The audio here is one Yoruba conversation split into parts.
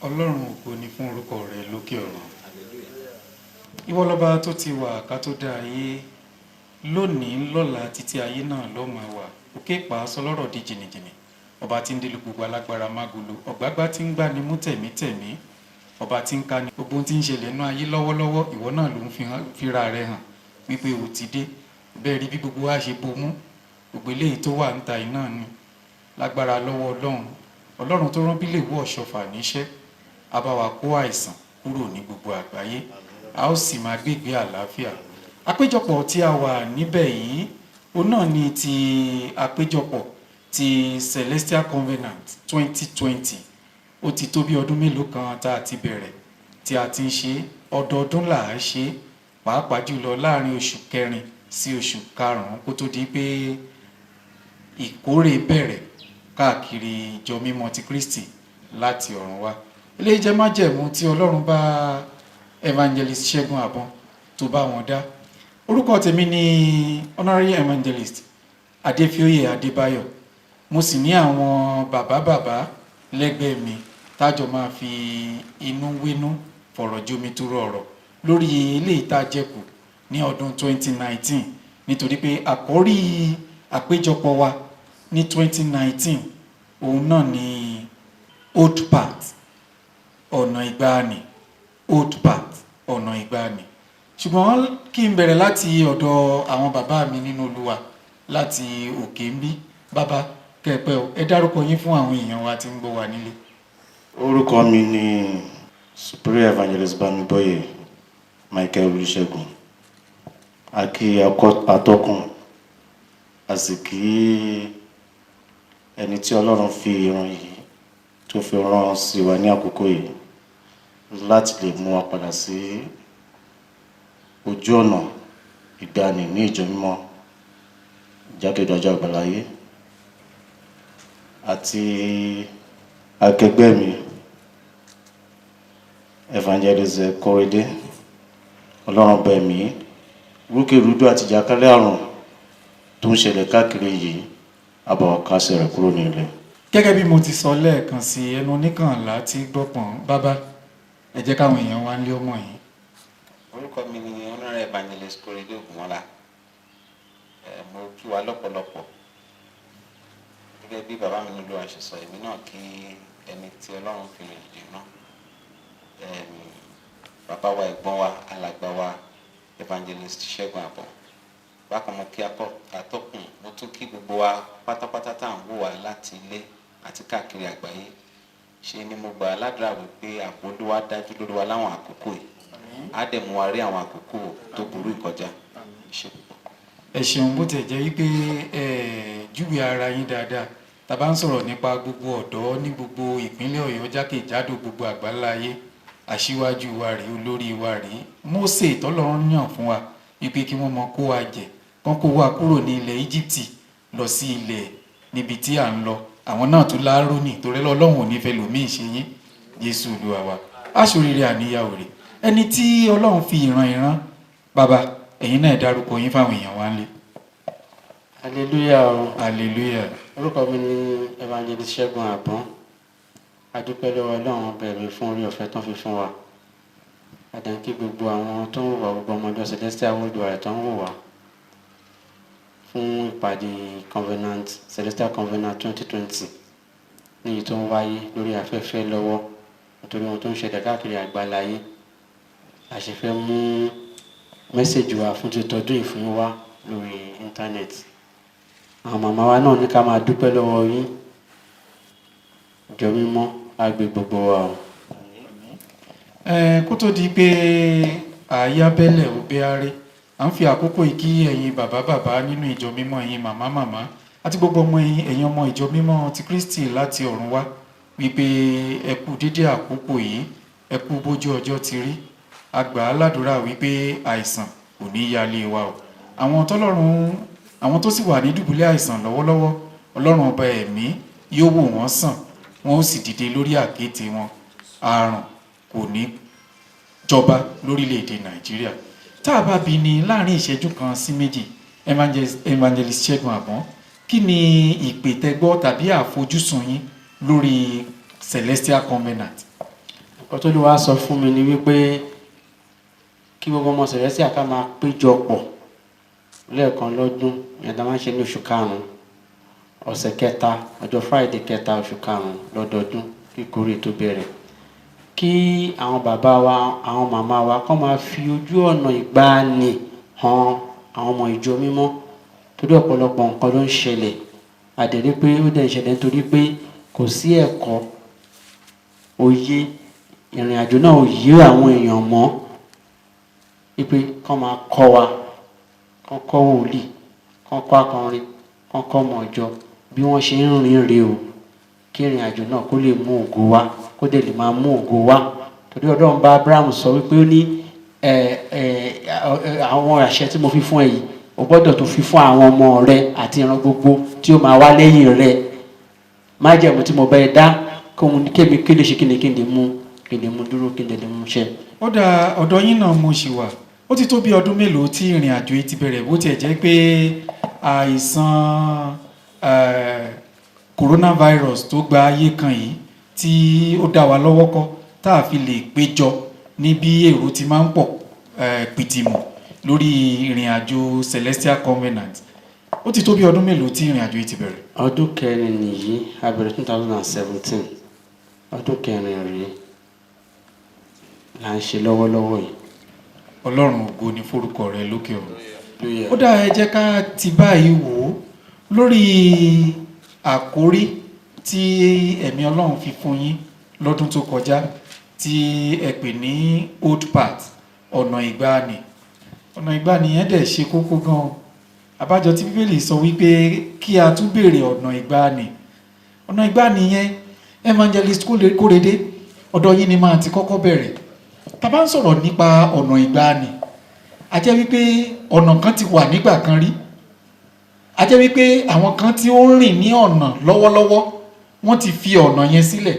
Ọlọ́run ògo ni fún orúkọ rẹ̀ lókè ọ̀run. Ìwọ lọ́ba tó ti wà ká tó dá ayé, lónìí lọ́la títí ayé náà ló máa wà. Òkè pa sọlọ́rọ̀ di jìnnìjìnnì, ọba tí ń délé gbogbo alágbára mágolo, ọ̀gbágbá tí ń gbani mú tẹ̀mítẹ̀mí, ọba tí ń ka ni gbogbo tí ń ṣẹlẹ̀ nínú ayé lọ́wọ́lọ́wọ́. Ìwọ náà ló ń fira rẹ̀ hàn wípé o ti dé. Bẹ́ẹ̀ rí bí gbogbo wa ṣe bomú, gbogbo eléyìí tó wà ń ta iná ni lágbára lọ́wọ́ Ọlọ́run tó rán bílẹ̀ wọ́ ọ̀ṣọ́fà níṣẹ́, a bá wa kó àìsàn kúrò ní gbogbo àgbáyé, a ó sì máa gbégbé àlàáfíà. Àpéjọpọ̀ tí a wà níbẹ̀ yìí, òun náà ni ti àpéjọpọ̀ ti Celestial Covenant 2020. Ó ti tó bí ọdún mélòó kan tá a ti bẹ̀rẹ̀ tí a ti ń ṣe, ọdọọdún là á ṣe, pàápàá jùlọ láàrin oṣù kẹrin sí oṣù karùn-ún kó tó di pé ìkórè bẹ̀rẹ̀ káàkiri ìjọ mímọ́ ti Kristi láti ọ̀run wá. Eléyìí jẹ́ májẹ̀mú tí Ọlọ́run bá Evangelist Ṣẹ́gun Àbọ̀n tó bá wọn dá. Orúkọ tèmi ni Honorary Evangelist Adéfioyè Adébáyọ̀. Mo sì ní àwọn bàbá lẹ́gbẹ̀ẹ́ mi tájọ máa fi inú wénú fọ̀rọ̀ jomi tó rọrọ̀ lórí eléyìí tá jẹ́kù ní ọdún 2019, nítorí pé àkọ́rí àpéjọpọ̀ wa ní 2019 òun náà ni Old Path, ọ̀nà ìgbàanì. Old Path, ọ̀nà ìgbàanì. Ṣùgbọ́n kí n bẹ̀rẹ̀ láti ọ̀dọ̀ àwọn bàbá mi nínú Olúwa láti òkè ń bí. Bàbá kẹ́pẹ́ o, ẹ dárúkọ yín fún àwọn èèyàn wa tí ń gbọ́ wa nílé. Orúkọ mi ni Superior Evangelist Bámigbóyè Michael Olúṣẹ́gun. A kí atọ́kùn, a sì kí ẹni tí Ọlọ́run fi ìran yìí tó fi rán sí wa ní àkókò yìí láti lè mú wa padà sí ojú ọ̀nà ìgbàanì ní ìjọ mímọ́ jákèjádò àgbáláyé, àti akẹgbẹ́ mi Evangelist Kọ́rédé. Ọlọ́run bẹ̀ mí rúkèrúdò àti ìjàkálẹ̀ àrùn tó ń ṣẹlẹ̀ káàkiri yìí, àbọ̀ kásẹ̀ rẹ̀ kúrò ní ilẹ̀. Gẹ́gẹ́ bí mo ti sọ lẹ́ẹ̀kan sí, ẹnu oníkànlá tí gbọ́pọ̀n. Bàbá ẹ jẹ́ káwọn èèyàn wá nílé ọmọ yìí. Orúkọ mi ni Honorary Evangelist Kọ́rédé Ògúnmọ́lá. Mo kí wa lọ́pọ̀lọpọ̀. Gẹ́gẹ́ bí bàbá mi nílò àṣẹ sọ, èmi náà kí ẹni tí Ọlọ́run fi rìn dì náà. Bàbá wa, ẹ̀gbọ́n wa, alàgbà wa Evangelist Ṣẹ́gun Àbọ̀n. Bákan mo kí atọ́kùn, mo tún kí gbogbo wa pátápátá tá à ń wò wá láti ilé àti káàkiri àgbáyé. Ṣé ni mo gbà ládùúrà wípé ààbò Olúwa dájú lórí wa láwọn àkókò yìí, á dẹ̀ mú wa rí àwọn àkókò tó burú ìkọjá. Ẹ ṣeun. Bó tẹ̀ jẹ́ wípé júwe ara yín dáadáa, tá bá ń sọ̀rọ̀ nípa gbogbo ọ̀dọ́ ní gbogbo ìpínlẹ̀ Ọ̀yọ́ jákèjádò gbogbo àgbáláyé, aṣíwájú wa rèé, olórí wa rèé, Mósè tọ́lọ́run yàn fún wa wípé kí wọ́n mọ kó wa jẹ, kán kó wa kúrò ní ilẹ̀ Íjíbítì lọ sí ilẹ̀ níbi tí à ń lọ. Àwọn náà tún lárónì torí Ọlọ́run ò ní fẹ́ lòmíì ṣe yín. Jésù Olúwa wa, aṣoríire àníyàwó rẹ̀. Ẹni tí Ọlọ́run fi ìran bàbá, ẹ̀yin náà dárúkọ yín fáwọn èèyàn wá nílé. Hallelujah o. Hallelujah. Orúkọ mi ni Evangelist Ṣẹ́gun Àbọ̀n. A dúpẹ́ lọ́wọ́ Ọlọ́run bẹ̀rẹ̀ fún orí ọ̀fẹ́ tó fi fún wa. Àdànkí gbogbo àwọn tó ń wò wá, gbogbo ọmọdé Celestial Worldwide tó ń wò wá fún ìpàdé Celestial Covenant 2020 níyì tó ń wáyé lórí afẹ́fẹ́ lọ́wọ́ nítorí ohun tó ń ṣẹlẹ̀ káàkiri àgbáláyé. A ṣe fẹ́ mú mẹ́sẹ̀jì wa fún títọ́dún ìfún wa lórí íńtánẹ́ẹ̀tì. Àwọn màmá wa náà ní ká máa dúpẹ́ lọ́wọ́ yín. Ìjọ mímọ́ á gbé gbogbo wa o. Kó tó di pé àyábẹ́lẹ̀ ò bẹ́ aré, à ń fi àkókò ìkí ẹ̀yin bàbá nínú ìjọ mímọ́, ẹ̀yin màmá àti gbogbo ẹ̀yin ọmọ ìjọ mímọ́ ti Kristi láti ọ̀run wá wípé ẹ kú dédé àkókò yìí, ẹ kú bójú ọjọ́ ti rí. A gbà á ládùúrà wípé àìsàn kò ní yálé wa o. Àwọn tó sì wà ní dùbúlẹ̀ àìsàn lọ́wọ́lọ́wọ́, Ọlọ́run ọba ẹ̀mí yóò wò wọ́n sàn, wọ́n ó sì dìde lórí àkéte wọn. Àrùn kò ní jọba lórílẹ̀‐èdè Nàìjíríà. Tá a bá bi ní láàrin ìṣẹ́jú kan sí méjì, Evangelist Ṣẹ́gun Àbọ̀n, kí ni ìpè tẹ́gbọ́ tàbí àfojúsùn yín lórí Celestial Covenant? ọ̀kan tó lè wá sọ fún mi ni wípé kí gbogbo ọmọ Celestial ká máa péjọ pọ̀ lẹ́ẹ̀kan lọ́dún ìyẹn tá a máa ń ṣe ní oṣù karùn-ún ọ̀sẹ̀ kẹta ọjọ́ Friday kẹta oṣù karùn-ún lọ́dọọdún kí ìkórè tó bẹ̀rẹ̀ kí àwọn bàbá wa àwọn màmá wa kọ́ máa fi ojú ọ̀nà ìgbàanì hàn àwọn ọmọ ìjọ mímọ́ torí ọ̀pọ̀lọpọ̀ nǹkan ló ń ṣẹlẹ̀ àdẹ̀rí pé ó dẹ̀ ń ṣẹlẹ̀ nítorí pé kò sí ẹ̀kọ́ òye ìrìn àjò náà ò yé àwọn èèyàn mọ́ wípé kọ́ máa kọ́ wa kọ́ kọ́ wòlíì kọ́ kọ́ akọrin kọ́ kọ́ ọmọ ìjọ bí wọ́n ṣe ń rìn rè o kí ìrìn àjò náà kó lè mú ògo wá kó dẹ̀ lè máa mú ògo wá torí Ọlọ́run bá Abraham sọ wípé ó ní àwọn àṣẹ tí mo fi fún ẹ yìí o gbọ́dọ̀ tó fi fún àwọn ọmọ rẹ àti ìran gbogbo tí ó máa wá lẹ́yìn rẹ májẹ̀mú tí mo bá ẹ dá kóhun kémi kí lè ṣe kí lè mú dúró kí lè mú ṣẹ. ó dá ọ̀dọ̀ yín náà mo ṣì wà ó ti tó bí ọdún mélòó tí ìrìn àjò yìí ti bẹ̀rẹ̀ bó tiẹ̀ jẹ́ pé àìsàn coronavirus tó gba ayé kan yìí tí ó dá wa lọ́wọ́ kọ́ tá a fi lè péjọ ní bí èrò ti máa ń pọ̀ pìtìmù lórí ìrìn àjò Celestial Covenant ó ti tó bí ọdún mélòó tí ìrìn àjò yìí ti bẹ̀rẹ̀. ọdún kẹrin nìyí a bẹ̀rẹ̀ 2017 ọdún kẹrin rèé là ń ṣe lọ́wọ́lọ́wọ́ yìí. Ọlọ́run ògo ni forúkọ rẹ̀ lókè ọ̀run. ó dá ẹ jẹ́ ká ti báyìí wò ó lórí àkórí tí ẹ̀mí Ọlọ́run fi fún yín lọ́dún tó kọjá tí ẹ pè ní old path ọ̀nà ìgbàanì. ọ̀nà ìgbàanì yẹn dẹ̀ ṣe kókó gan-an àbájọ tí Bíbélì sọ wípé kí a tún béèrè ọ̀nà ìgbàanì. ọ̀nà ìgbàanì yẹn evangelist Kórèdé ọ̀dọ̀ yín ni máa ti kọ́kọ́ bẹ̀rẹ̀. tá bá ń sọ̀rọ̀ nípa ọ̀nà ìgbàanì a jẹ́ wípé ọ̀nà kan ti wà nígbà kan rí a jẹ́ wípé àwọn kan tí ó ń rìn ní ọ̀nà lọ́wọ́lọ́wọ́ wọ́n ti fi ọ̀nà yẹn sílẹ̀.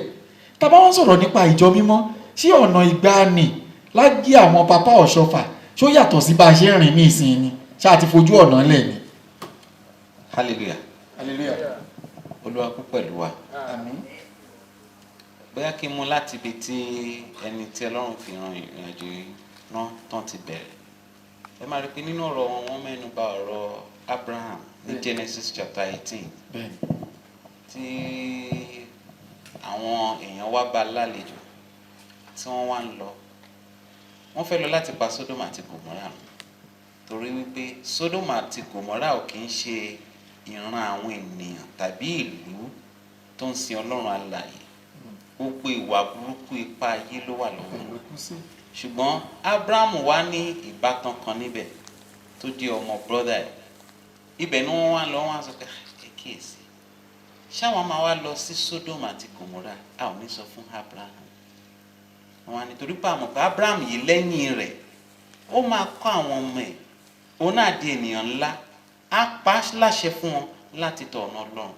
tá bá wọ́n sọ̀rọ̀ nípa ìjọ mímọ́ ṣé ọ̀nà ìgbàanì láyé àwọn Papa Ọ̀ṣọ́fà ṣó yàtọ̀ sí bá a ṣe ń rìn ní ìsìn ni ṣáà ti fojú ọ̀nà lẹ̀ ni. hallelujah hallelujah. Olúwa kú pẹ̀lú wa. àmín. bóyá kí n mú láti ibi tí ẹni tí Ọlọ́run fi ran ìrìn àjò náà tán ti bẹ̀rẹ̀. ẹ máa rí pé nínú ọ̀rọ̀ wọn mẹ́nu bà ọ̀rọ̀ Abraham ní Genesis chapter 18 tí àwọn èèyàn wá bá lálejò tí wọ́n wá ń lọ wọ́n fẹ́ lọ láti pa Sodom àti Gomorrah torí wípé Sodom àti Gomorrah ò kì í ṣe ìran àwọn ènìyàn tàbí ìlú tó ń sin Ọlọ́run alààyè gbogbo ìwà burúkú ipá ayé ló wà lọ́wọ́ wọn ṣùgbọ́n Abraham wá ní ìbátan kan níbẹ̀ tó jẹ́ ọmọ brọ́dà ẹ̀ ibẹ̀ ni wọ́n wá lọ wọ́n á sọ pé ẹ kíyèsí ṣáwọn máa wá lọ sí Sodom àti Gomorrah a ò ní sọ fún Abraham wọn nítorí pé àmọ̀ pé Abraham yìí lẹ́yìn rẹ̀ ó máa kọ́ àwọn ọmọ ẹ̀ òun náà di ènìyàn ńlá á pa á láṣẹ fún wọn láti tọ̀ ọ̀nà Ọlọ́run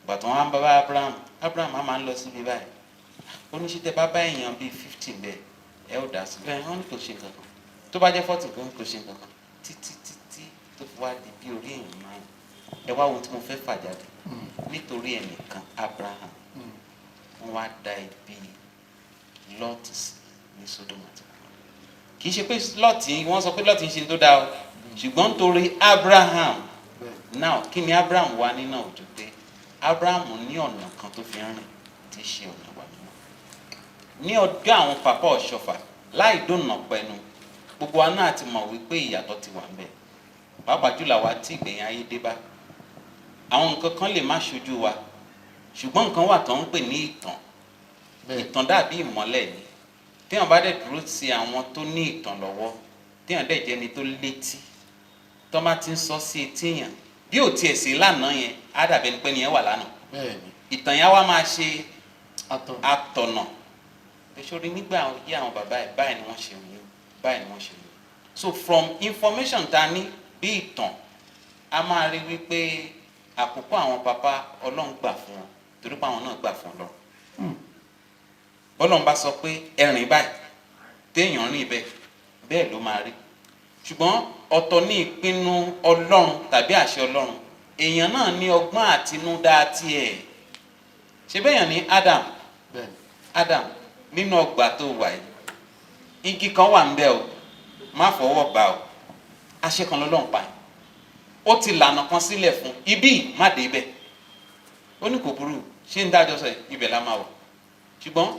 ìgbà tó wọn á bá Abraham á máa ń lọ síbi báyìí oníṣẹ́ bá bá èèyàn bíi 50 bẹ́ẹ̀ ẹ ó dà sí bẹ́ẹ̀ wọ́n ní kò ṣe nǹkan kan tó bá jẹ́ 40 kan kò ṣe nǹkan kan títí tó fi wá di bí orí èèyàn máa ń ẹ wá ohun tí mo fẹ́ fà jáde nítorí ẹnìkan Abraham wọ́n wá da ibi Lot ní Sodom àti Gomorrah kì í ṣe pé Lot wọ́n sọ pé Lot ń ṣe tó dáa o ṣùgbọ́n nítorí Abraham now kí ni Abraham wá nínú òjò pé Abraham ní ọ̀nà kan tó fi ń rìn tí í ṣe ọ̀nà wà mímọ́ ní ọjọ́ àwọn Papa Ọ̀ṣọ́fà láì dóònà pẹnu gbogbo wa náà ti mọ̀ wípé ìyàtọ̀ ti wà ń bẹ̀ pàápàá jùlọ àwa tí ìgbẹ̀yìn ayé dé bá àwọn nǹkan kan lè má ṣojú wa ṣùgbọ́n nǹkan wà tó ń pè ní ìtàn dàbí ìmọ́lẹ̀ ni téèyàn bá dẹ̀ dúró sí àwọn tó ní ìtàn lọ́wọ́ téèyàn dẹ̀ jẹ́ni tó létí tó má ti ń sọ sí etí èèyàn bí ò tiẹ̀ sí lánàá yẹn á dàbẹ̀ ní pé nìyẹn wà lánàá ìtàn yẹn wá máa ṣe àtọ̀nà ìṣòro nígbà yí àwọn bàbá ẹ̀ báyìí ni wọ́n ṣe wù báyìí ni wọ́n ṣe wù so from information ta ní bí ìtàn a máa rí wípé àkókò àwọn Papa Ọlọ́run gbà fún wọn torí pé àwọn náà gbà fún Ọlọ́run bọ́lọ́run bá sọ pé ẹ̀rìn báyìí téèyàn rìn bẹ́ẹ̀ ló máa rí ṣùgbọ́n ọ̀tọ̀ ní ìpinnu Ọlọ́run tàbí àṣẹ Ọlọ́run èèyàn náà ní ọgbọ́n àtinúdá tiẹ̀ ṣe bẹ́yàn ní Adam nínú ọgbà tó wà yìí igi kan wà ńbẹ̀ o má fọwọ́ bá o àṣẹ kan lọ́lọ́run pa ó ti lànà kan sílẹ̀ fún ibi má dé ibẹ̀ ó ní kò burú ṣé ń dájọ́ sọ ibẹ̀ la máa wọ̀ ṣùgbọ́n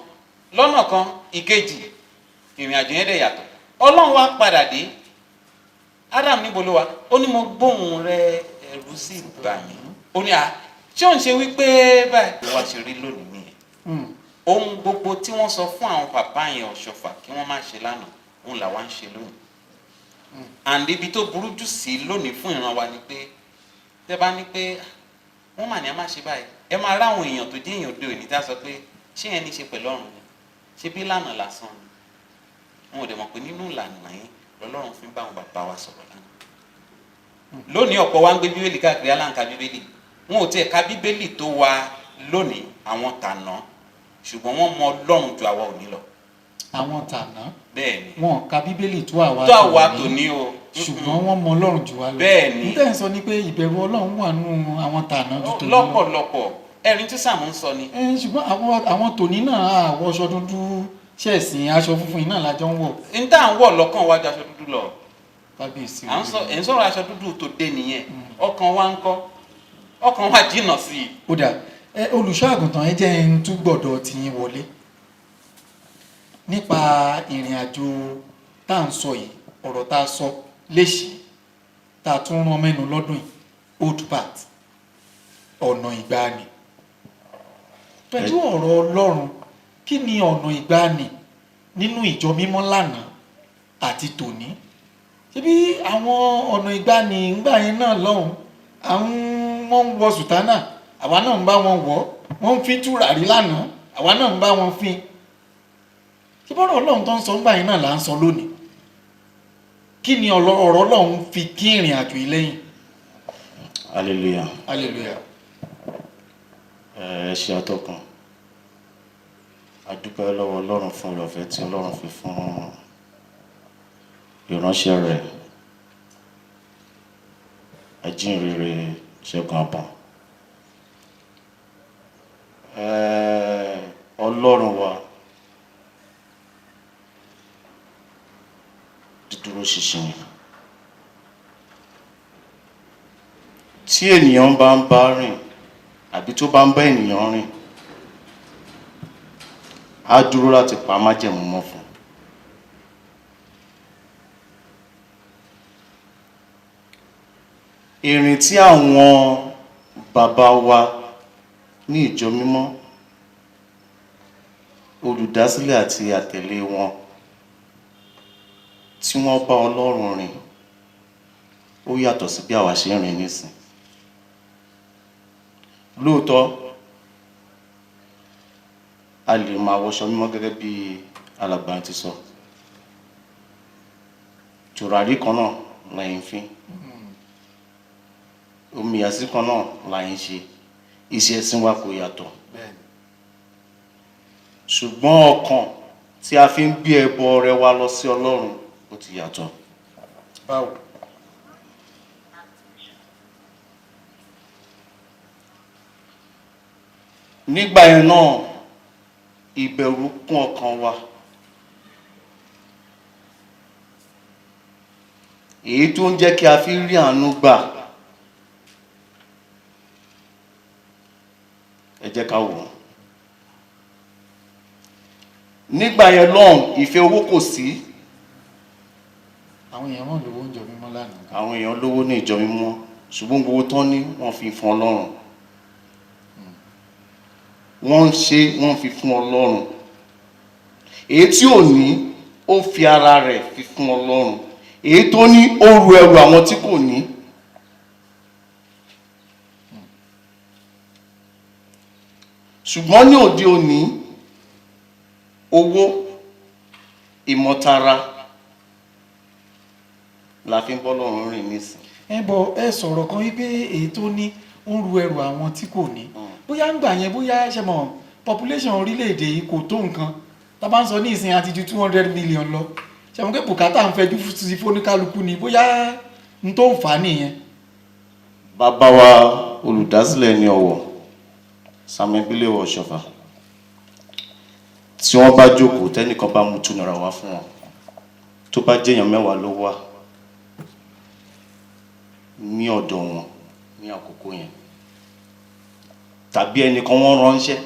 lọ́nà kan ìkejì ìrìn àjò yẹn dẹ̀ yàtọ̀ ọlọ́run wá padà dé Adam níbo ló wà ó ní mo gbóhùn rẹ ẹ̀rù sì bà mí ó ní ṣé òun ṣe wípé báyìí wá ṣe rí lónìí nìyẹn ohun gbogbo tí wọ́n sọ fún àwọn bàbá yẹn ọ̀ṣọ́fà kí wọ́n má ṣe lánàá òun làwa ń ṣe lónìí and ibi tó burú jù sí lónìí fún ìran wa ni pé tẹ́ bá ní pé wọ́n mà ní a má ṣe báyìí ẹ máa ráwọn èèyàn tó jẹ́ èèyàn òde òní tá a sọ pé ṣé yẹn ní ṣe pẹ̀lú ọ̀run ni ṣe bí lánàá lásán ni wọn ò dẹ̀ mọ̀ pé nínú ìlànà yẹn lọ́lọ́run fi ń bá àwọn bàbá wa sọ̀rọ̀ lánàá lónìí ọ̀pọ̀ wa ń gbé bíbélì káàkiri aláǹkà bíbélì wọn ò tiẹ̀ ka bíbélì tó wa lónìí àwọn tàná ṣùgbọ́n wọ́n mọ Ọlọ́run ju àwa òní lọ. àwọn tàná bẹ́ẹ̀ni wọn ka bíbélì tó àwa tòní o ṣùgbọ́n wọ́n mọ Ọlọ́run jù wá lọ. bẹ́ẹ̀ni níta ẹ̀ sọ ni pé ìbẹ̀rù Ọlọ́run wà nù àwọn tàná ju tòní lọ. lọ́pọ̀lọpọ̀ ẹ̀rín tí Sàámù ń sọ ni. ṣùgbọ́n àwọn tòní náà àwọ̀ aṣọ dúdú ṣẹ̀sìn aṣọ funfun yìí náà lájọ ń wọ̀. n tá à ń wọ̀ lọ́kàn wá ju aṣọ dúdú lọ. kábíyèsí ẹ̀ ń sọ̀rọ̀ aṣọ dúdú tó dé nìyẹn ọkàn wa ń kọ́ ọkàn wa jìnnà sí i. ó dà olùṣọ́ àgùntàn ẹ jẹ́ ń tún gbọ́dọ̀ tìyín wọlé nípa ìrìn àjò tá à ń sọ yìí ọ̀rọ̀ tá a sọ léṣì tá a tún rán mẹ́nu lọ́dún yìí old path ọ̀nà ìgbàanì pẹ̀lú ọ̀rọ̀ Ọlọ́run kí ni ọ̀nà ìgbàanì nínú ìjọ mímọ́ lánàá àti tòní ṣebí àwọn ọ̀nà ìgbàanì ńgbà yẹn náà lọ́hùn wọ́n ń wọ sùtánà àwa náà ń bá wọn wọ̀ wọ́n ń fi tùràrí lánàá àwa náà ń bá wọn fi ṣé bọ́rọ̀ Ọlọ́run tó ń sọ ńgbà yẹn náà là ń sọ lónìí kí ni ọ̀rọ̀ Ọlọ́run fi kí ìrìn àjò yìí lẹ́yìn. hallelujah. hallelujah. ẹ ṣe atọ́kùn a dúpẹ́ lọ́wọ́ Ọlọ́run fún ìrọ̀fẹ́ tí Ọlọ́run fi fún ìránṣẹ́ rẹ̀ ajínrere Ṣẹ́gun Àbọ̀n. Ọlọ́run wa dídúró ṣinṣin tí ènìyàn bá ń bá rìn àbí tó bá ń bá ènìyàn rìn á dúró láti pa májẹ̀mú mọ́ fún. ìrìn tí àwọn bàbá wa ní ìjọ mímọ́ olùdásílẹ̀ àti àtẹ̀lé wọn tí wọ́n bá Ọlọ́run rìn ó yàtọ̀ sí bí àwa ṣe ń rìn nísìn. lóòótọ́ a lè máa wọṣọ mímọ́ gẹ́gẹ́ bí alàgbà ti sọ tùràrí kan náà láyé ń fín omi àsí kan náà láyé ń ṣe iṣẹ́ ẹ̀sìn wa kò yàtọ̀ ṣùgbọ́n ọkàn tí a fi ń gbé ẹbọ rẹ wa lọ sí Ọlọ́run ó ti yàtọ̀. báwo. nígbà yẹn náà ìbẹ̀rù kún ọkàn wa èyí tó ń jẹ́ kí a fi rí àánú gbà. ẹ jẹ́ ká wò ó. nígbà yẹn lọ́hùn ìfẹ́ owó kò sí. àwọn èèyàn náà lówó ń jọ mímọ́ lánàá. àwọn èèyàn lówó ní ìjọ mímọ́ ṣùgbọ́n gbogbo tán ní wọ́n fi fún Ọlọ́run. wọ́n ń ṣe wọ́n fi fún Ọlọ́run. èyí tí ò ní ó fi ara rẹ̀ fi fún Ọlọ́run. èyí tó ní ó ru ẹrù àwọn tí kò ní. ṣùgbọ́n ní òde òní owó ìmọ̀tara la fi ń bọ́ lọ́rùn rìn nísìn. ẹ sọ̀rọ̀ kan wípé èyí tó ní ó ń ru ẹrù àwọn tí kò ní bóyá ń gbà yẹn bóyá ṣe mọ̀ population orílẹ̀-èdè yìí kò tó nǹkan tá bá ń sọ ní ìsìn àti ju 200 million lọ ṣe mọ̀ pé bùkátà ń fẹjú sí fóníkálukú ni bóyá n tó ń fà á nìyẹn. bàbá wa olùdásílẹ̀ ní Ọ̀wọ̀ Samuel Bíléwọ̀ Ọ̀ṣọ́fà tí wọ́n bá jókòó tẹ́nìkan bá mú 2 naira wá fún wọn tó bá jẹ́ èèyàn 10 ló wà ní ọ̀dọ̀ wọn ní àkókò yẹn tàbí ẹnìkan wọ́n ránṣẹ́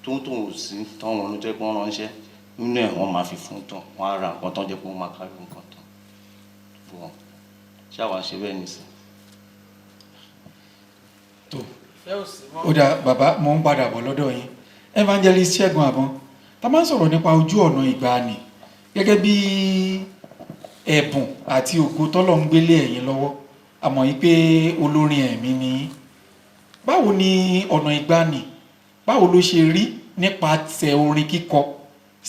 tó ń tòun sí táwọn ọ̀run jẹ́ pé wọ́n ránṣẹ́ nínú ẹ̀ wọ́n máa fi fún tán wọ́n á ra nǹkan tán jẹ́ pé wọ́n máa kárí nǹkan tán fún wọn ṣáwa ṣe bẹ́ẹ̀ nìsín. tó ó dà bàbá mo ń padà bọ̀ lọ́dọ̀ yín Evangelist Ṣẹ́gun Àbọ̀n tá a máa ń sọ̀rọ̀ nípa ojú ọ̀nà ìgbàanì gẹ́gẹ́ bí ẹ̀bùn àti ògo tọ́lọ̀ ń gbélé ẹ̀yin lọ́wọ́ àmọ́ yìí pé olórin ẹ̀mí ni báwo ni ọ̀nà ìgbàanì báwo ló ṣe rí nípasẹ̀ orin kíkọ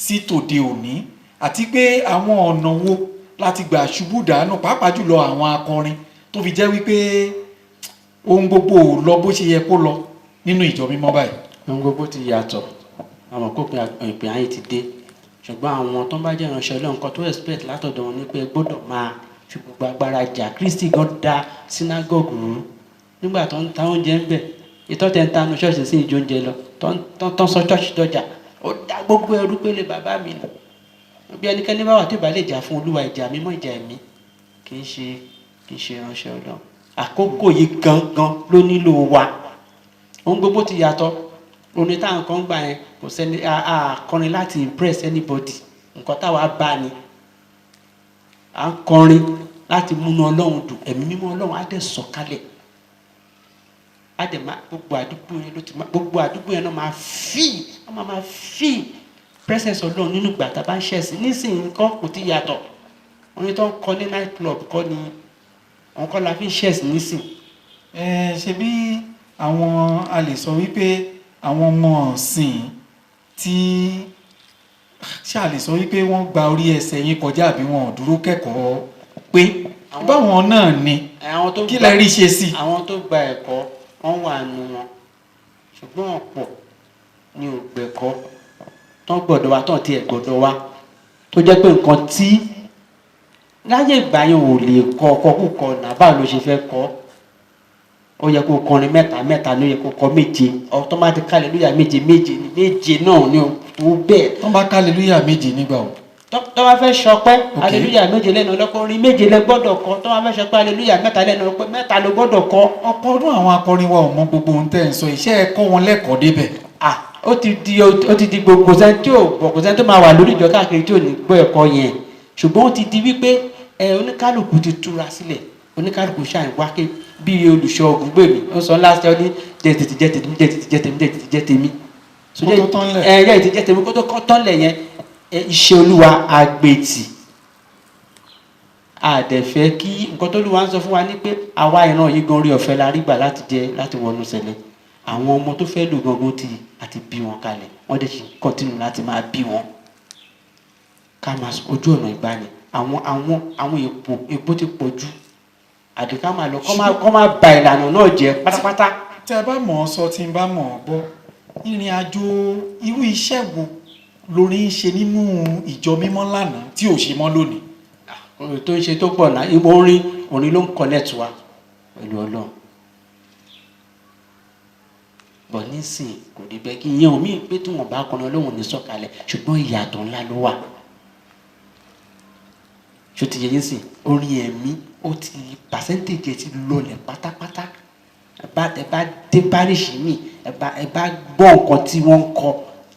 sí tòde òní àti pé àwọn ọ̀nà wo láti gbà ṣubú dànù pàápàá jùlọ àwọn akọrin tó fi jẹ́ wípé ohun gbogbo ò lọ bó ṣe yẹ kó lọ nínú ìjọ mímọ́ báyìí. ohun gbogbo ti yàtọ̀ àmọ́ kó ìpè ayé ti dé ṣùgbọ́n àwọn tó bá jẹ́ ìránṣẹ́ Ọlọ́run kan tó expect látọ̀dọ̀ wọn ni pé gbọ́dọ̀ máa fi gbogbo agbára jà. Kristi gan da synagogue rú nígbà tó ń ta oúnjẹ ń bẹ̀ ìtọ́tẹ̀ ń tanu ṣọ́ọ̀ṣì sí ìjọ oúnjẹ lọ tó ń sọ ṣọ́ọ̀ṣì dọ́jà ó dá gbogbo ẹrú pélé bàbá mi nù bí ẹnikẹ́ni bá wà tó bá lè jà fún Olúwa ìjà mímọ́ ìjà ẹ̀mí kì í ṣe ìránṣẹ́ Ọlọ́run. Àkókò yìí gangan ló nílò wa. Ohun gbogbo ti yàtọ̀ orin táwọn kan gbà yẹn kò sẹ́ni àkọrin láti impress anybody nǹkan táwa bá ni à ń kọrin láti múnú Ọlọ́run dùn ẹ̀mí mímọ́ Ọlọ́run á dẹ̀ sọ̀kalẹ̀ á dẹ̀ máa gbogbo àdúgbò yẹn náà máa fi presence Ọlọ́run nínú ìgbà tá a bá ń ṣẹ̀sì nísìnyí nǹkan kò ti yàtọ̀ orin tó ń kọ ní night club kọ́ ni àwọn kọ́ la fi ń ṣẹ̀sì nísìn. ṣe bí àwọn a lè sọ wípé àwọn ọmọ ọ̀sìn tí ṣáà lè sọ wípé wọ́n gba orí ẹsẹ̀ yín kọjá àbí wọn ò dúró kẹ́kọ̀ọ́ pé báwọn náà ni kí lẹ rí ṣe sí. àwọn tó gba ẹ̀kọ́ wọ́n wà nù wọn ṣùgbọ́n ọ̀pọ̀ ni ò gbẹ̀kọ́ tán gbọ́dọ̀ wa tán tiẹ̀ gbọ́dọ̀ wa tó jẹ́ pé nǹkan tí láyé ìgbà yẹn ò lè kọ ọkọ kúkọ náà báwo ló ṣe fẹ́ kọ́ ó yẹ kó kọrin mẹ́ta ló yẹ kó kọ méje ọ̀tọ́ máa ti kálẹ̀ lóyà méje náà ni tó bẹ́ẹ̀. tó bá kálẹ̀ lóyà méje nígbà wo. tó bá fẹ́ sọpẹ́ aleluya méje lẹ́nu ọlọ́kọ́ orin méje lẹ gbọ́dọ̀ kọ tó bá fẹ́ sọpẹ́ aleluya mẹ́ta lẹ́nu ọlọ́pẹ́ mẹ́ta ló gbọ́dọ̀ kọ. ọ̀pọ̀ ọdún àwọn akọrin wa ò mọ gbogbo ohun tẹ́ ẹ̀ ń sọ iṣẹ́ ẹ kọ́ wọn lẹ́kọ̀ọ́ débẹ̀. ó ti di gbogbo kò sẹ́ni tó máa wà lórí ìjọ káàkiri tí ò ní gbọ́ ẹ̀kọ́ yẹn ṣùgbọ́n ó ti di wípé oníkálùkù ti túra sílẹ̀ oníkálùkù ṣàìn wáké bí olùṣọ́ ogun gbé mi ó sọ last year ní jẹ́ tèmi kó tó kọ́ tán lẹ̀ yẹn iṣẹ́ Olúwa àgbètì àdẹ̀fẹ́ kí nǹkan tó Olúwa ń sọ fún wa ní pé àwa ìran yìí gan orí ọ̀fẹ́ la rí gbà láti wọnú sẹ̀lẹ̀ àwọn ọmọ tó fẹ́ lò gangan àti bí wọn kalẹ̀ wọ́n dẹ̀ ṣe kọ́ntínú láti máa bí wọn ká máa ojú ọ̀nà ìgbani àwọn epo ti pọ̀ jù àdìká máa lọ kọ́ máa ba ìlànà náà jẹ́ pátápátá. tẹ ẹ bá mọ̀ ọ́ sọ tí n bá mọ̀ ọ́ gbọ́ ìrìn àjò irú iṣẹ́ wo lórí ń ṣe nínú ìjọ mímọ́ lánàá tí ò ṣe mọ́ lónìí. tó ń ṣe tó pọ̀ náà orin ló ń connect wa pẹ̀lú Ọlọ́run bọ̀ nísìn kò rí bẹ́ẹ̀ kí ìyẹn omi pé tí wọ́n bá kọ́ni Ọlọ́run ní sọ̀kalẹ̀ ṣùgbọ́n ìyàtọ̀ ńlá ló wà ṣó ti yẹ yín sìn orin ẹ̀mí ó ti percentage ti lọlẹ̀ pátápátá ẹ bá dé parish mi ẹ bá gbọ́ nǹkan tí wọ́n ń kọ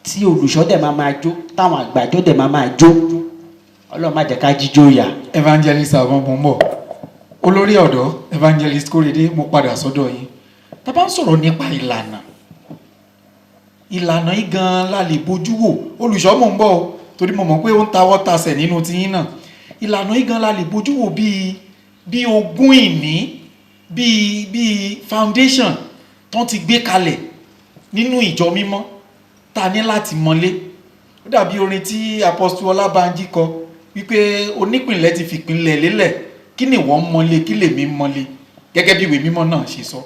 tí olùṣọ́ dẹ̀ máa jó táwọn àgbàjọ́ dẹ̀ máa jó Ọlọ́run má jẹ́ ká jíjó yà. Evangelist Àbọ̀n mo ń bọ̀ olórí ọ̀dọ́ Evangelist Kórèdé mo padà sọ́dọ̀ yín tá bá ń sọ̀rọ̀ nípa ìlànà yìí gan la lè bójú wò olùṣọ́ mò ń bọ̀ torí mo mọ̀ pé ó ń tawọ́ tasẹ̀ nínú tiyín náà ìlànà yìí gan la lè bójú wò bí ogún ìní bí foundation tó ti gbé kalẹ̀ nínú ìjọ mímọ́ ta ní láti mọ́lé ó dàbí orin tí Apostle Ọlábánjí kọ wípé onípìnlẹ̀ ti fìpínlẹ̀ lélẹ̀ kí ni wọ́n mọ́lé kí lèmi mọ́lé gẹ́gẹ́ bí ìwé mímọ́ náà ṣe sọ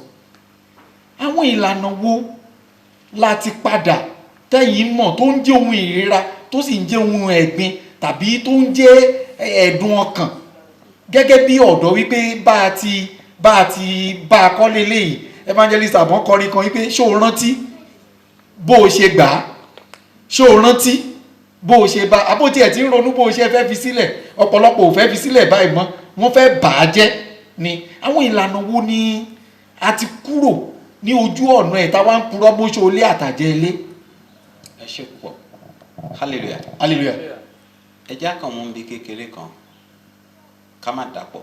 àwọn ìlànà wo láti padà tẹ́yìn mọ̀ tó ń jẹ́ ohun ìríra tó sì ń jẹ́ ohun ẹ̀gbin tàbí tó ń jẹ́ ẹ̀dùn ọkàn gẹ́gẹ́ bí ọ̀dọ́ wípé bá a kọ́ lélẹ́yìí Evangelist Àbọ̀n kọrin kan wípé ṣó rántí bó o ṣe gbà á ṣé o rántí bó o ṣe bá abótí ẹ̀ tí ń ronú bó o ṣe fẹ́ fi sílẹ̀ ọ̀pọ̀lọpọ̀ ò fẹ́ fi sílẹ̀ báyìí mọ́ wọ́n fẹ́ bà á jẹ́ ni àwọn ìlànà wo ni a ti kúrò ní ojú ọ̀nà ẹ̀ táwa ń purọ́ bó ṣe olé àtàjẹ́ ilé. ẹ ṣe púpọ̀ hallelujah. hallelujah. ẹ jẹ́ kàn mú bí kékeré kan ká má dàpọ̀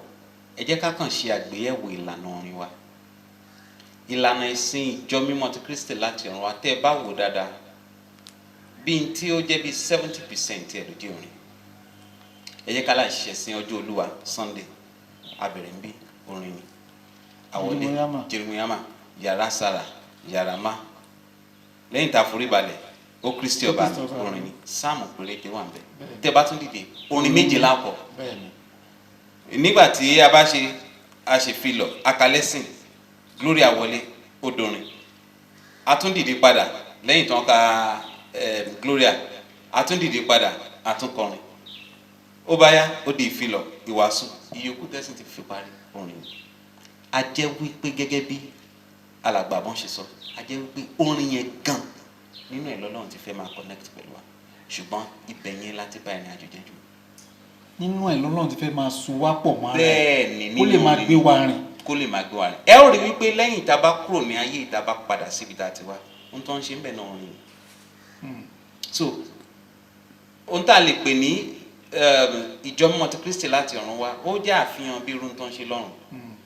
ẹ jẹ́ ká kàn ṣe àgbéyẹ̀wò ìlànà orin wa ìlànà ìsìn ìjọ mímọ́ ti Kristi láti ọ̀run wa tẹ́ ẹ bá wò dáadáa bí n tí ó jẹ́ bí 70% ẹ̀ ló jẹ́ orin ẹ jẹ́ ká láì ṣiṣẹ́ sí ọjọ́ Olúwa Sunday abẹ̀rẹ̀ ń bí orin ni àwọlé Jeremiah yàrá Sara yàrá má lẹ́yìn tá a forí balẹ̀ ó Kristi ọba orin ni sáàmù péréte wà ń bẹ tẹ́ bá tún dìde orin méjìlá kọ nígbà tí a bá ṣe àṣefilọ̀ akalẹ́sìn glory àwọlé odorin atúndìdí padà lẹ́yìn tán ka gloria atúndìdí padà atúnkọrin ó bá yá ó di ìfilọ̀ ìwàásù ìyókù tẹ́sí ti fi parí orin a jẹ́ wípé gẹ́gẹ́ bí alàgbàbọ́n ṣe sọ a jẹ́ wípé orin yẹn gan nínú ẹ̀ lọ́lọ́run ti fẹ́ máa connect pẹ̀lú wa ṣùgbọ́n ibẹ̀ yẹn láti bá ẹni àjò jẹ́jú nínú ẹ̀ lọ́lọ́run ti fẹ́ máa so wá pọ̀ mọ́ bẹ́ẹ̀ ni kó lè máa gbé wa rìn kó lè máa gbé wa rìn ẹ ó rí wípé lẹ́yìn ìta bá kúrò ní ayé ìta bá padà síbi tá a ti wá ohun tó ń ṣe ń bẹ̀ náà rìn so ohun tá a lè pè ní ìjọ mímọ́ ti Kristi láti ọ̀run wá ó jẹ́ àfihàn bí irun tó ń ṣe lọ́run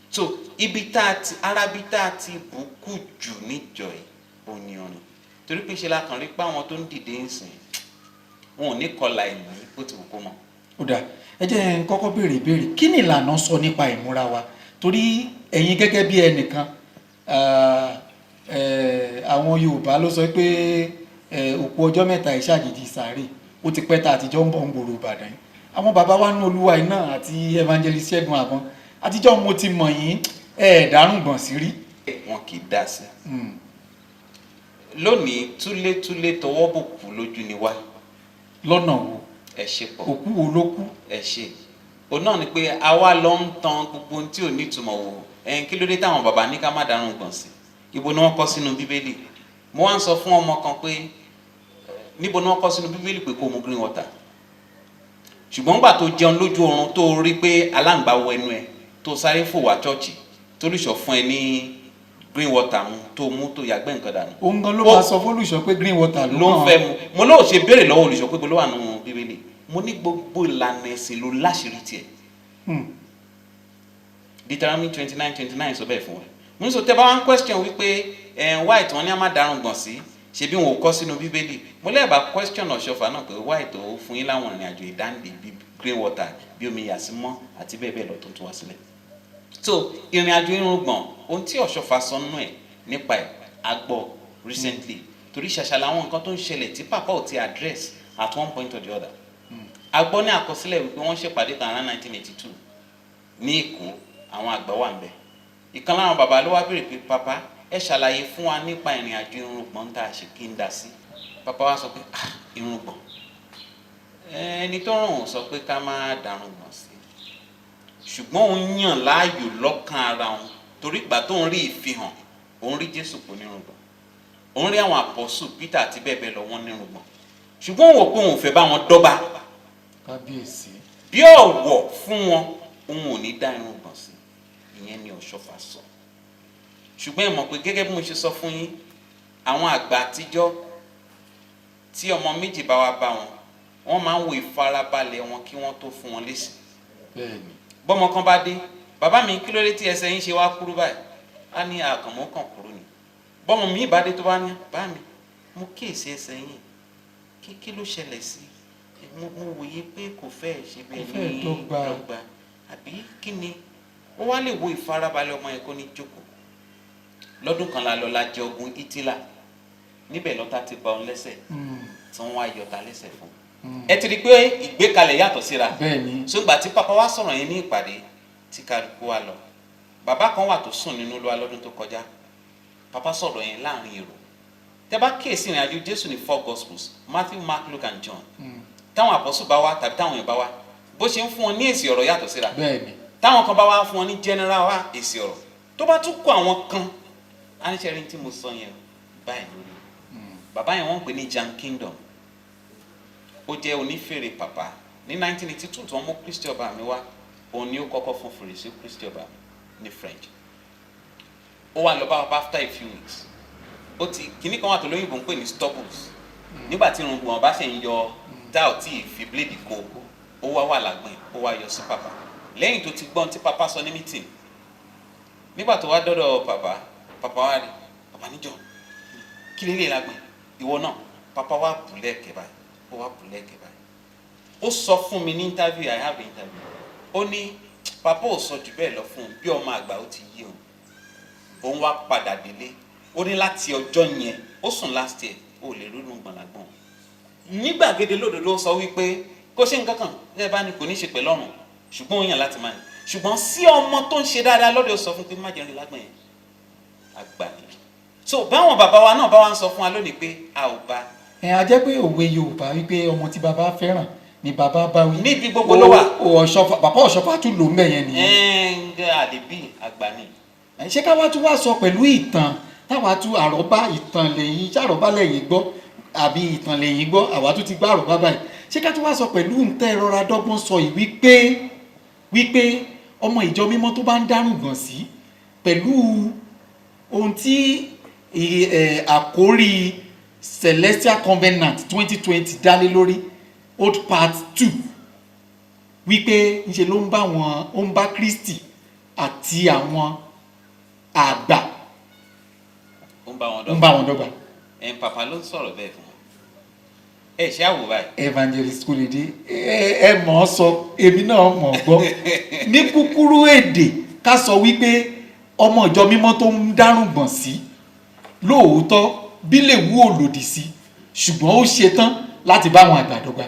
so ibi tá a ti arábí tá a ti bù kù jù níjọ yìí òun ni orin torí pé ṣe la kàn rí pé àwọn tó ń dìde ń sìn wọn ò ní kọlà ẹ̀mí bó ti wù kó mọ̀. ó dà ẹ jẹ́ n kọ́kọ́ béèrè ìbéèrè kí ni ìlànà sọ nípa ìmúra wa torí ẹ̀yin gẹ́gẹ́ bí ẹnìkan àwọn Yorùbá ló sọ pé òkú ọjọ́ mẹ́ta ìṣàjèjì sàárè ó ti pẹ́ tá àtijọ́ ń bọ̀ ń gbòòrò Ìbàdàn àwọn bàbá wa ní Olúwa iná àti Evangelist Ṣẹ́gun Àbọ̀n àtijọ́ mo ti mọ̀ yín dárùngbọ̀n sí rí. wọn kì í dá sí lónìí túlétúlé tọwọ́ bòkú lójú ni wá. lọ́nà wo ẹ ṣe pọ̀ òkú wo ló kú. ẹ ṣe òun náà ni pé àwa lọ ń tan gbogbo ohun tí ò ní ìtumọ̀ wò kí ló dé táwọn bàbá ní ká má dárùngbọ̀n sí ibo ni wọ́n kọ sínú Bíbélì mo wá ń sọ fún ọmọ kan pé níbo ni wọ́n kọ sínú Bíbélì pé kó mu green water ṣùgbọ́n gbà tó jẹun lójú oorun tó rí pé aláǹgbá wọ ẹnu ẹ tó sáré fò wá chọ́ọ̀chì tó lùsọ̀ fún ẹ ní green water mu tó mú tó yàgbẹ́ nǹkan dànù. òun gan ló máa sọ fólùṣọ́ pé green water ló ń fẹ́ mu mo lóò ṣe béèrè lọ́wọ́ olùṣọ́ pé bolo wà nù Bíbélì mo ní gbogbo ìlànà ẹ̀sìn ló láṣìírí tiẹ̀. Deuteronomy 29:29 sọ bẹ́ẹ̀ fún wa mo ní sọ tẹ́ bá wá ń question wípé white wọn ní a máa dárùngbọ̀n sí ṣebí wọn ò kọ́ sínú Bíbélì mo lẹ́ẹ̀bà question ọ̀ṣọ́fà náà pé white ò fún yín láwọn ìrìn àjò ìdáǹdè bí green water bí omi yàsímọ́ àti bẹ́ẹ̀ bẹ́ẹ̀ lọ tó tún wá sílẹ̀. So ìrìn àjò irùngbọ̀n ohun tí ọ̀ṣọ́fà sọ nínú ẹ̀ nípa ẹ̀ agbọ́ recently torí ṣàṣà làwọn nǹkan tó ń ṣẹlẹ̀ tí pàpà ò ti address at one point or the other. Agbọ́ ní àkọsílẹ̀ wípé wọ́n ṣèpàdé kan around 1982 ní Èkó àwọn àgbà wà ń bẹ̀. Ìkan láwọn bàbá ló wá béèrè pé papa ẹ ṣàlàyé fún wa nípa ìrìn àjò irùngbọ̀n tá a ṣe kí n dá sí. Papa wa sọ pé irùngbọ̀n ẹni tó ràn ó sọ pé ká má dárùngbọ̀n sí ṣùgbọ́n òun yàn láàyò lọ́kàn ara òun torí ìgbà tó ń rí ìfihàn òun rí Jésù kò nírùngbọ̀n òun rí àwọn àpọ́sù Peter àti bẹ́ẹ̀ bẹ́ẹ̀ lọ wọ́n nírùngbọ̀n ṣùgbọ́n òun wò pé òun fẹ́ bá wọn dọ́gba kábíyèsí bí ọ̀wọ̀ fún wọn òun ò ní dá irùngbọ̀n sí ìyẹn ni ọ̀ṣọ́fà sọ ṣùgbọ́n ẹ mọ̀ pé gẹ́gẹ́ bí mo ṣe sọ fún yín àwọn àgbà àtijọ́ tí ọmọ méjì bá wá bá wọn wọ́n máa ń wo ìfarabalẹ̀ wọn kí wọ́n tó fún wọn lésì. bẹ́ẹ̀ni bọ́mọ kan bá dé bàbá mi kí ló dé tí ẹsẹ̀ yín ṣe wá kúrú báyìí á ní àkànmọ́ kàn kúrú ni bọ́mọ mi bá dé tó bá ní bá mi mo kíyèsí ẹsẹ̀ yín kí ló ṣẹlẹ̀ sí mo wòye pé kò fẹ́ ṣe bẹ́ẹ̀ ní dọ́gba àbí kí ni ó wá lè wo ìfarabalẹ̀ ọmọ yẹn kó ní jókòó lọ́dún kan la lọ la jẹ ogun Ìtìlá níbẹ̀ lọ́tà ti ba òun lẹ́sẹ̀ tí wọ́n wá yọta lẹ́sẹ̀ fún ẹ ti rí i pé ìgbékalẹ̀ yàtọ̀ síra ṣùgbọ́n tí papa wa sọ̀rọ̀ yẹn ní ìpàdé tí kálukú wa lọ bàbá kan wà tó sùn nínú Olúwa lọ́dún tó kọjá papa sọ̀rọ̀ yẹn láàrin èrò tẹ́ bá kíyèsí ìrìn àjò Jésù ní 4 Gospels Matthew, Mark, Luke and John táwọn àpọ́sù bá wá tàbí táwọn yẹn bá wá bó ṣe ń fún wọn ní èsì ọ̀rọ̀ yàtọ̀ síra táwọn kan bá wá fún wọn ní general wá èsì ọ̀rọ̀ tó bá tún kó àwọn kan aníṣẹ́rin tí mo sọ yẹn báyìí lórí bàbá yẹn wọ́n ń pè ní Jan Kingdom ó jẹ́ onífèrè pàpà ní 1982 tí wọ́n mú Kristi ọba mi wá òun ni ó kọ́kọ́ fún fèrè sí Kristi ọba mi ní French. Ó wá lọ bá wa after a few weeks ó ti kíní kan wà tó lóyìnbó ń pè ní stubbles nígbà tí irun wọn bá ṣe ń yọ tá ò tí ì fi bléèdì kó ó wá wà lágbọ̀n ó wá yọ sí pàpà lẹ́yìn tó ti gbọ́n tí pàpà sọ ní meeting nígbà tó wá dọ́dọ̀ pàpà wá rí pàpà níjọ kí lélẹ̀ lágbọ̀n ìwọ náà pàpà wá bù lẹ́ẹ̀kẹ́ báyìí ó wá bù lẹ́ẹ̀kẹ́ báyìí ó sọ fún mi ní interview I have interview ó ní pàpà ò sọ jù bẹ́ẹ̀ lọ fún un bí ọmọ àgbà ó ti yí òun wá padà délé ó ní láti ọjọ́ yẹn ó sùn last year ó lè rí inú gbọ̀nàgbọ̀n nígbàgede lódodo sọ wípé kó ṣe nǹkan kan ẹ bá ní kò ní ṣe pẹ̀lú ọ̀run ṣùgbọ́n ó yàn láti máa ní ṣùgbọ́n sí ọmọ tó ń ṣe dáadáa lọ́dọ̀ sọ fún pé má jẹun lágbọ̀n yẹn àgbà ni so báwọn bàbá wa náà bá wa ń sọ fún wa lónìí pé a ò bá. A jẹ́ pé òwe Yorùbá wípé ọmọ tí bàbá fẹ́ràn ni bàbá bá wí. níbi gbogbo ló wà. Bàbá Ọ̀ṣọ́fà tún lò ń bẹ̀ yẹn nìyẹn. àdébí àgbà ni. ṣé ká wá tún wá sọ pẹ̀lú ìtàn táwa tún àròbá ìtàn lẹ́yìn ṣàròbá lẹ́yìn gbọ́ àbí ìtàn lẹ́yìn gbọ́ àwa tún ti gbọ́ àròbá báyìí ṣé ká tún wá sọ pẹ̀lú ntẹ́ rọra dọ́gbọ́n sọ yìí wípé ọmọ ìjọ mímọ́ tó bá ń dárùngbọ̀n sí pẹ̀lú ohun tí àkórí Celestial Covenant 2020 dálé lórí Old Part 2 wípé ńṣe ló ń bá Kristi àti àwọn àgbà ó ń bá wọn dọ́gba. Pàpà ló ń sọ̀rọ̀ bẹ́ẹ̀ fún wọn ṣé àwò báyìí. Evangelist Kúlédé ẹ mọ̀ ọ́ sọ èmi náà mọ̀ ọ́ gbọ́ ní kúkúrú èdè ká sọ wípé ọmọ ìjọ mímọ́ tó ń dárùngbọ̀n sí lóòótọ́ bí lè wú òlòdì sí ṣùgbọ́n ó ṣetán láti bá àwọn àgbà dọ́gba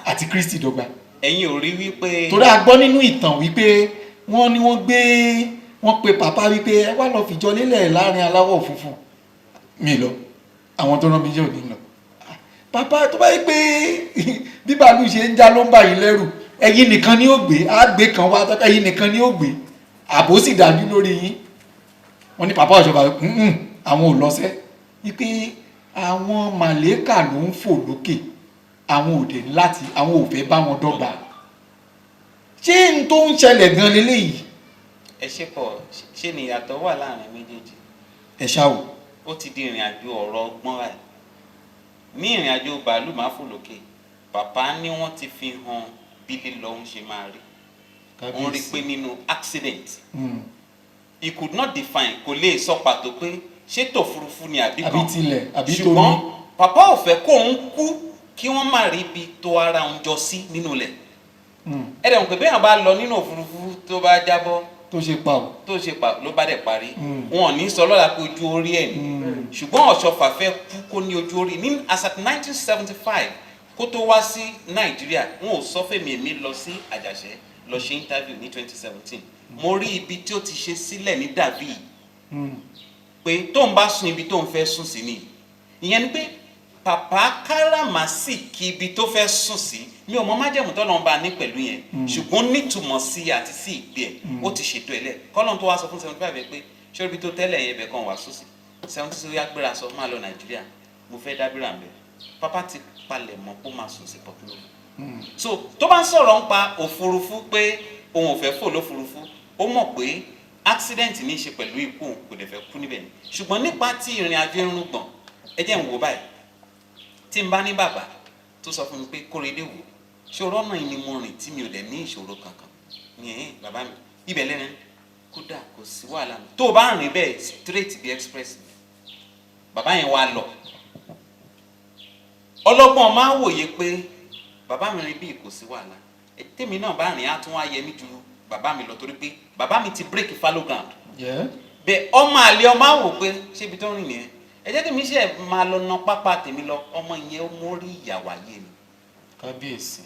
àti Kristi dọ́gba. ẹ̀yin ò rí wípé. torí a gbọ́ nínú ìtàn wípé wọ́n pe pàpà wípé ẹ wá lọ fìjọ lélẹ̀ láàrin aláwọ̀ funfun mi lọ àwọn tó rán mi yóò ní lọ. Pàpà tó bá yí pé bí bàálù ṣe ń já ló ń bà yín lẹ́rù ẹ̀yin nìkan ni ó gbé àgbé kan wá tọ́ka ẹ̀yin nìkan ni ó gbé àbò sì dájú lórí yín. wọ́n ní Pàpà Ọ̀ṣọ́fà àwọn ò lọ́sẹ̀ wípé àwọn màlẹ́kà ló ń fò lókè àwọn òde láti àwọn ò fẹ́ bá wọn dọ́gba. ṣé n tó ń ṣẹlẹ̀ gan leléyìí. ẹ ṣe pọ̀ ṣé ni ìyàtọ̀ wà láàrin méjèèjì. ẹ ṣáwò. ó ti di ìrìn àjò ọ̀rọ̀ ọgbọ́n báyìí ní ìrìn àjò bàálù máa fò lókè Pàpà ní wọ́n ti fi hàn bí lílọ ń ṣe máa rí wọ́n rí pé nínú accident he could not define kò lè sọ pàtó pé ṣé tòfurufú ni àbí kan tilẹ̀ àbí tómi ṣùgbọ́n Pàpà ò fẹ́ kó òun kú kí wọ́n má rí ibi tó ara òun jọ sí nínú ilẹ̀ ẹ̀rẹ̀ òun pé bẹ́ẹ̀ bá lọ nínú òfurufú tó bá jábọ́ tó ṣe pa ló bá dẹ̀ parí wọn ò ní sọ lọ́la pé ojú orí ẹ̀ ni ṣùgbọ́n Ọ̀ṣọ́fà fẹ́ kú kó ní ojú orí ní as at 1975 kó tó wá sí Nàìjíríà wọn ò sọ fèmí èmi lọ sí Àjàṣẹ́ lọ ṣe interview ní 2017 mo rí ibi tí ó ti ṣe sílẹ̀ ní dàbí pé tó ń bá sùn ibi tó ń fẹ́ sùn sí ni ìyẹn ni pé Pàpà káràmásìkí ibi tó fẹ́ sùn sí mi ò mọ májẹ̀mú tọ́lọ́ ń bá ní pẹ̀lú yẹn ṣùgbọ́n nítumọ̀ sí àti sí ìgbé ẹ̀ ó ti ṣètò ẹ̀ lẹ̀ kọ́lọ́n tó wá sọ fún 75 pé ṣé ibi tó tẹ́lẹ̀ yẹn bẹ̀ kàn wá sùn sí 76 yá gbéra sọ máa lọ Nàìjíríà mo fẹ́ dábìrà ń bẹ̀ Pàpà ti palẹ̀ mọ́ kó máa sùn sí Pọ̀kúlò so tó bá ń sọ̀rọ̀ ń pa òfurufú pé òun ò fẹ́ fò lófurufú ó mọ̀ pé accident ní í ṣe pẹ̀lú ikú kò dẹ̀ fẹ́ kú níbẹ̀ ni ṣùgbọ́n nípa tí ìrìn àjò irùngbọ̀n ẹ jẹ́ ń wò báyìí tí n bá ní bàbá tó sọ fún mi pé Kóredé wò ṣòro ọ̀nà yìí ni mo rìn tí mi ò dẹ̀ ní ìṣòro kankan ní ẹ̀yìn bàbá mi ibẹ̀ lẹ́nu kódà kò sí wàhálà mi tó o bá rìn bẹ́ẹ̀ straight bí express bàbá yẹn wá lọ ọlọ́gbọ́n máa ń wòye pé bàbá mi rìn bí kò sí wàhálà tèmi náà bá rìn á tún wá yẹ mí ju bàbá mi lọ torí pé bàbá mi ti break fallow ground bẹ́ẹ̀ ọmọ àlè ọmọ àwò pé ṣébi tó rìn nìyẹn ẹ jẹ́ kí mi ṣe máa lọ na pápá tèmi lọ ọmọ yẹn ó mórí ìyàwó ayé mi. kábíyèsí.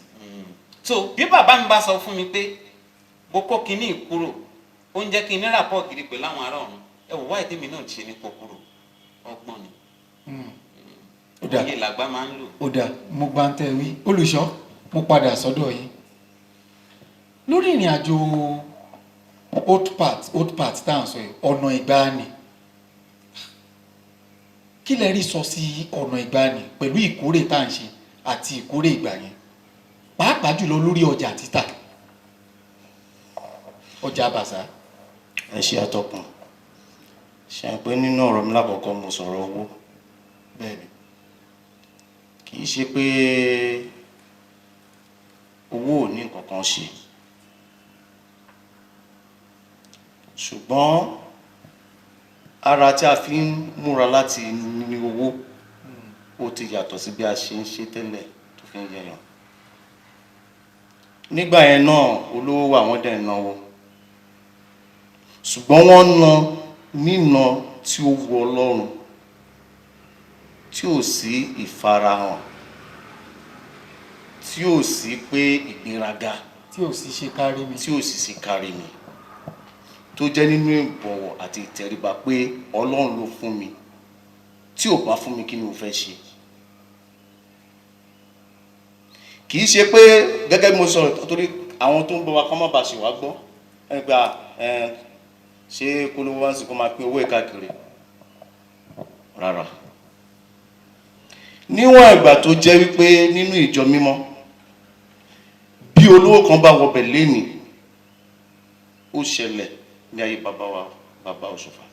so bí bàbá mi bá sọ fún mi pé bó kó kinní ìkúrò ó ń jẹ́ kí n ní rapport gidi pẹ̀lú àwọn ará ọ̀run ẹ wò wáyé tèmi náà ṣe ní kó kúrò ọgbọ́n ni. òye làgbà máa ń lò. ó dà mo gbà ń tẹ́ wí olùṣọ́ mo padà sọ́dọ̀ yìí lórí ìrìn àjò old part tá à ń sọ yìí ọ̀nà ìgbàanì kí lẹ rí sọ sí ọ̀nà ìgbàanì pẹ̀lú ìkórè tá à ń ṣe àti ìkórè ìgbà yẹn pàápàá jùlọ lórí ọjà títà ọjà bàṣà. ẹ ṣe atọ́kùn ṣe pé nínú ọ̀rọ̀ mi lákọ̀ọ́kọ́ mo sọ̀rọ̀ owó bẹ́ẹ̀ni kì í ṣe pé owó ò ní nǹkan kan ṣe ṣùgbọ́n ara tí a fi ń múra láti ní owó ó ti yàtọ̀ sí bí a ṣe ń ṣe tẹ́lẹ̀ tó fi ń yẹyàn nígbà yẹn náà olówó wà wọ́n dẹ̀ náwó ṣùgbọ́n wọ́n ná níná tí ó wu Ọlọ́run tí ò sí ìfarahàn tí ò sí pé ìgbéraga tí ò sì ṣe kárí mi. tí ò sì sí kárí mi tó jẹ́ nínú ìbọ̀wọ̀ àti ìtẹríba pé Ọlọ́run ló fún mi tí ò bá fún mi kí ni mo fẹ́ ṣe. kì í ṣe pé gẹ́gẹ́ bí mo sọ̀rọ̀ torí àwọn tó ń bọ̀ wá kọ́ má bàa ṣe wá gbọ́ ẹni pé ṣé kólówó wá sí kó máa pín owó ìkáàkiri rárá. níwọ̀n ìgbà tó jẹ́ wípé nínú ìjọ mímọ́ bí olówó kan bá wọbẹ̀ lénìí ó ṣẹlẹ̀ ní ayé bàbá wa bàbá Òṣùfà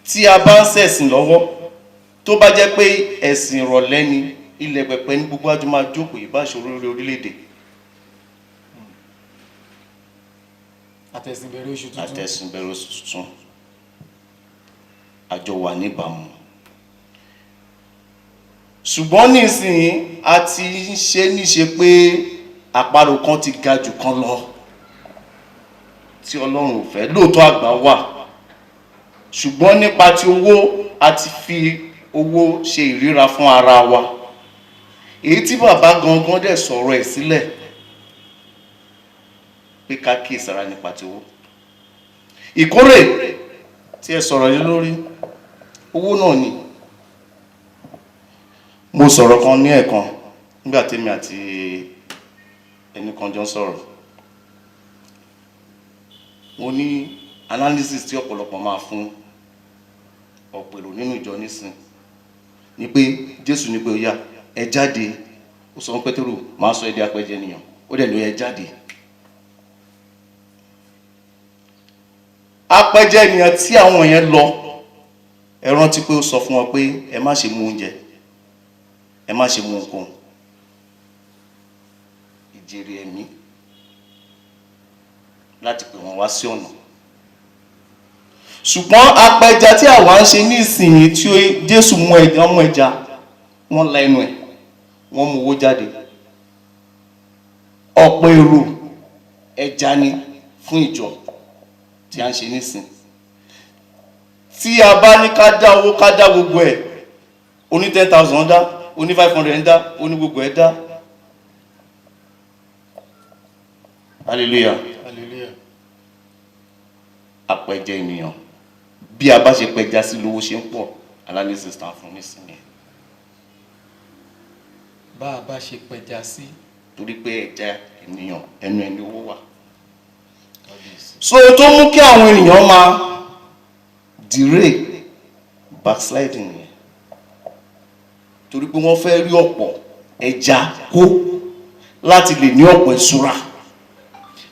tí a bá ń ṣẹ̀sìn lọ́wọ́ tó bá jẹ́ pé ẹ̀sìn ìrọ̀lẹ́ ni ilẹ̀ pẹ̀pẹ̀ ní gbogbo àjọ máa jókòó ìbáṣòro lórí orílẹ̀-èdè àtẹ̀sìnbẹ̀rẹ̀ oṣù tuntun. àtẹ̀sìnbẹ̀rẹ̀ oṣù tuntun àjọ wà níbàámu ṣùgbọ́n nísìnyí a ti ń ṣe níṣe pé àparò kan ti ga jù kan lọ tí Ọlọ́run ò fẹ́ lóòótọ́ àgbà wà ṣùgbọ́n nípa ti owó a ti fi owó ṣe ìríra fún ara wa èyí tí bàbá gangan dẹ̀ sọ̀rọ̀ ẹ̀ sílẹ̀ pé ká kíyèsára nípa ti owó ìkórè tí ẹ sọ̀rọ̀ yìí lórí owó náà ni mo sọ̀rọ̀ kan ní ẹ̀kan nígbà tèmi àti ẹni kan jọ ń sọ̀rọ̀ mo ní analysis tí ọ̀pọ̀lọpọ̀ máa fún ọ̀pọ̀ èrò nínú ìjọ nísìn ni pé Jésù ní pé ó yá ẹ jáde ó sọ fún Pétérù máa sọ èdè apẹjẹ ènìyàn ó dẹ̀ ló yẹ jáde apẹjẹ ènìyàn tí àwọn yẹn lọ ẹ rántí pé ó sọ fún wọn pé ẹ má ṣe mú oúnjẹ ẹ má ṣe mú nǹkan ìjèrè ẹ̀mí láti pè wọ́n wá sí ọ̀nà ṣùgbọ́n apẹja tí àwa ń ṣe ní ìsìnyí tí Jésù mú ẹja wọ́n la ẹnu ẹ̀ wọ́n mú owó jáde ọ̀pọ̀ èrò ẹja ni fún ìjọ tí a ń ṣe nísìn tí a bá ní ká dá owó ká dá gbogbo ẹ̀ oní 10,000 dá oní 500 dá oní gbogbo ẹ̀ dá hallelujah hallelujah. apẹja ènìyàn bí a bá ṣe pẹja sí lówó ṣe ń pọ̀ analysis tán fún nísìnyí bá a bá ṣe pẹja sí. torí pé ẹja ènìyàn ẹnu ẹni owó wà so tó mú kí àwọn ènìyàn máa delay backsliding yẹn torí pé wọ́n fẹ́ rí ọ̀pọ̀ ẹja kó láti lè ní ọ̀pọ̀ ìṣúra.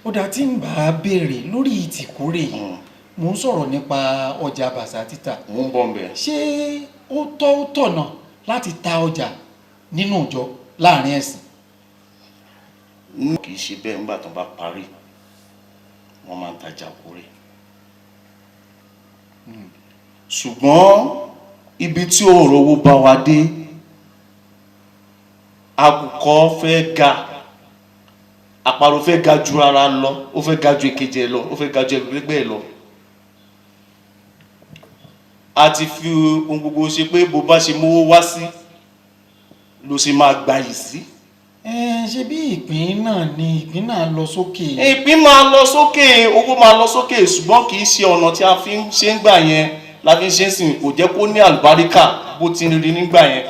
ó dá tí ń bá a béèrè lórí ìtìkórè yìí mò ń sọ̀rọ̀ nípa ọjà bàṣà títà. mo ń bọ̀ ń bẹ̀. ṣé ó tọ̀nà láti ta ọjà nínú ìjọ láàrin ẹ̀sìn. kì í ṣe bẹ́ẹ̀ nígbà tó bá parí wọ́n máa ń tajà kórè ṣùgbọ́n ibi tí òòrò owó bá wa dé àkùkọ fẹ́ ga àparò fẹ́ ga ju ara lọ ó fẹ́ ga ju èkejì ẹ̀ lọ ó fẹ́ ga ju ẹgbẹ́ ẹ̀ lọ a ti fi ohun gbogbo ṣe pé bó bá ṣe mówó wá sí ló ṣe máa gbayì sí. ṣe bí ìpín náà lọ sókè. ìpín máa lọ sókè owó máa lọ sókè ṣùgbọ́n kì í ṣe ọ̀nà tí a fi ń ṣe ń gbà yẹn la fi ń ṣe ń sìn kò jẹ́ kó ní àlùbáríkà bó ti ń rí nígbà yẹn.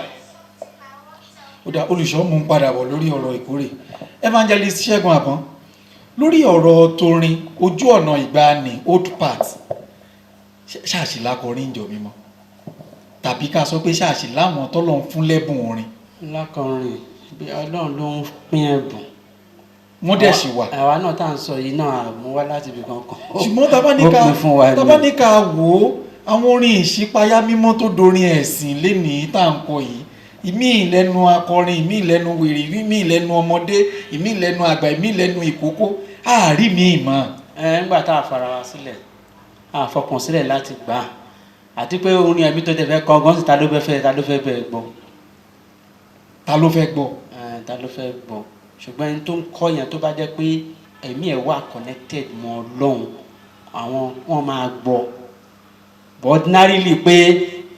ó dá olùṣọ́ mú un padà bọ̀ lórí ọ̀rọ̀ ìkórè evangelist Ṣẹ́gun Àbọ̀n lórí ọ̀rọ̀ torin ojú ọ̀nà ìgbàanì old part ṣáàṣì lákọrin ìjọ mímọ́ tàbí ká sọ pé ṣáàṣì láwọn tọ́lọ̀ ń fún lẹ́bùn orin lákọrin bí ọlọ́run ló ń pín ẹ̀bùn. wọ́n dẹ̀ ṣì wà. àwa náà tá à ń sọ yìí náà mú wá láti ibi kankan. ṣùgbọ́n tá bá ní ká wò ó àwọn orin ìṣípayá mímọ́ tó dorin ẹ̀sìn lénìí tá à ń kọ yìí ìmí ìlẹ́nu akọrin ìmí ìlẹ́nu wèrè ìmí ìlẹ́nu ọmọdé ìmí ìlẹ́nu àgbà ìmí ìlẹ́nu ìkókó àárí mi ìmọ̀. ńgbà tá a fara wa sílẹ̀ a fọkàn sílẹ̀ láti gbà á àti pé orin ẹ̀mí tó tẹ̀ fẹ́ kọ gan sí ta ló fẹ́ bẹ̀ gbọ́. ta ló fẹ́ gbọ́. ta ló fẹ́ gbọ́ ṣùgbọ́n ẹni tó ń kọ́ yẹn tó bá jẹ́ pé ẹ̀mí ẹ̀ wà connected mọ́ Ọlọ́run àwọn wọn máa gbọ́ but ordinarily pé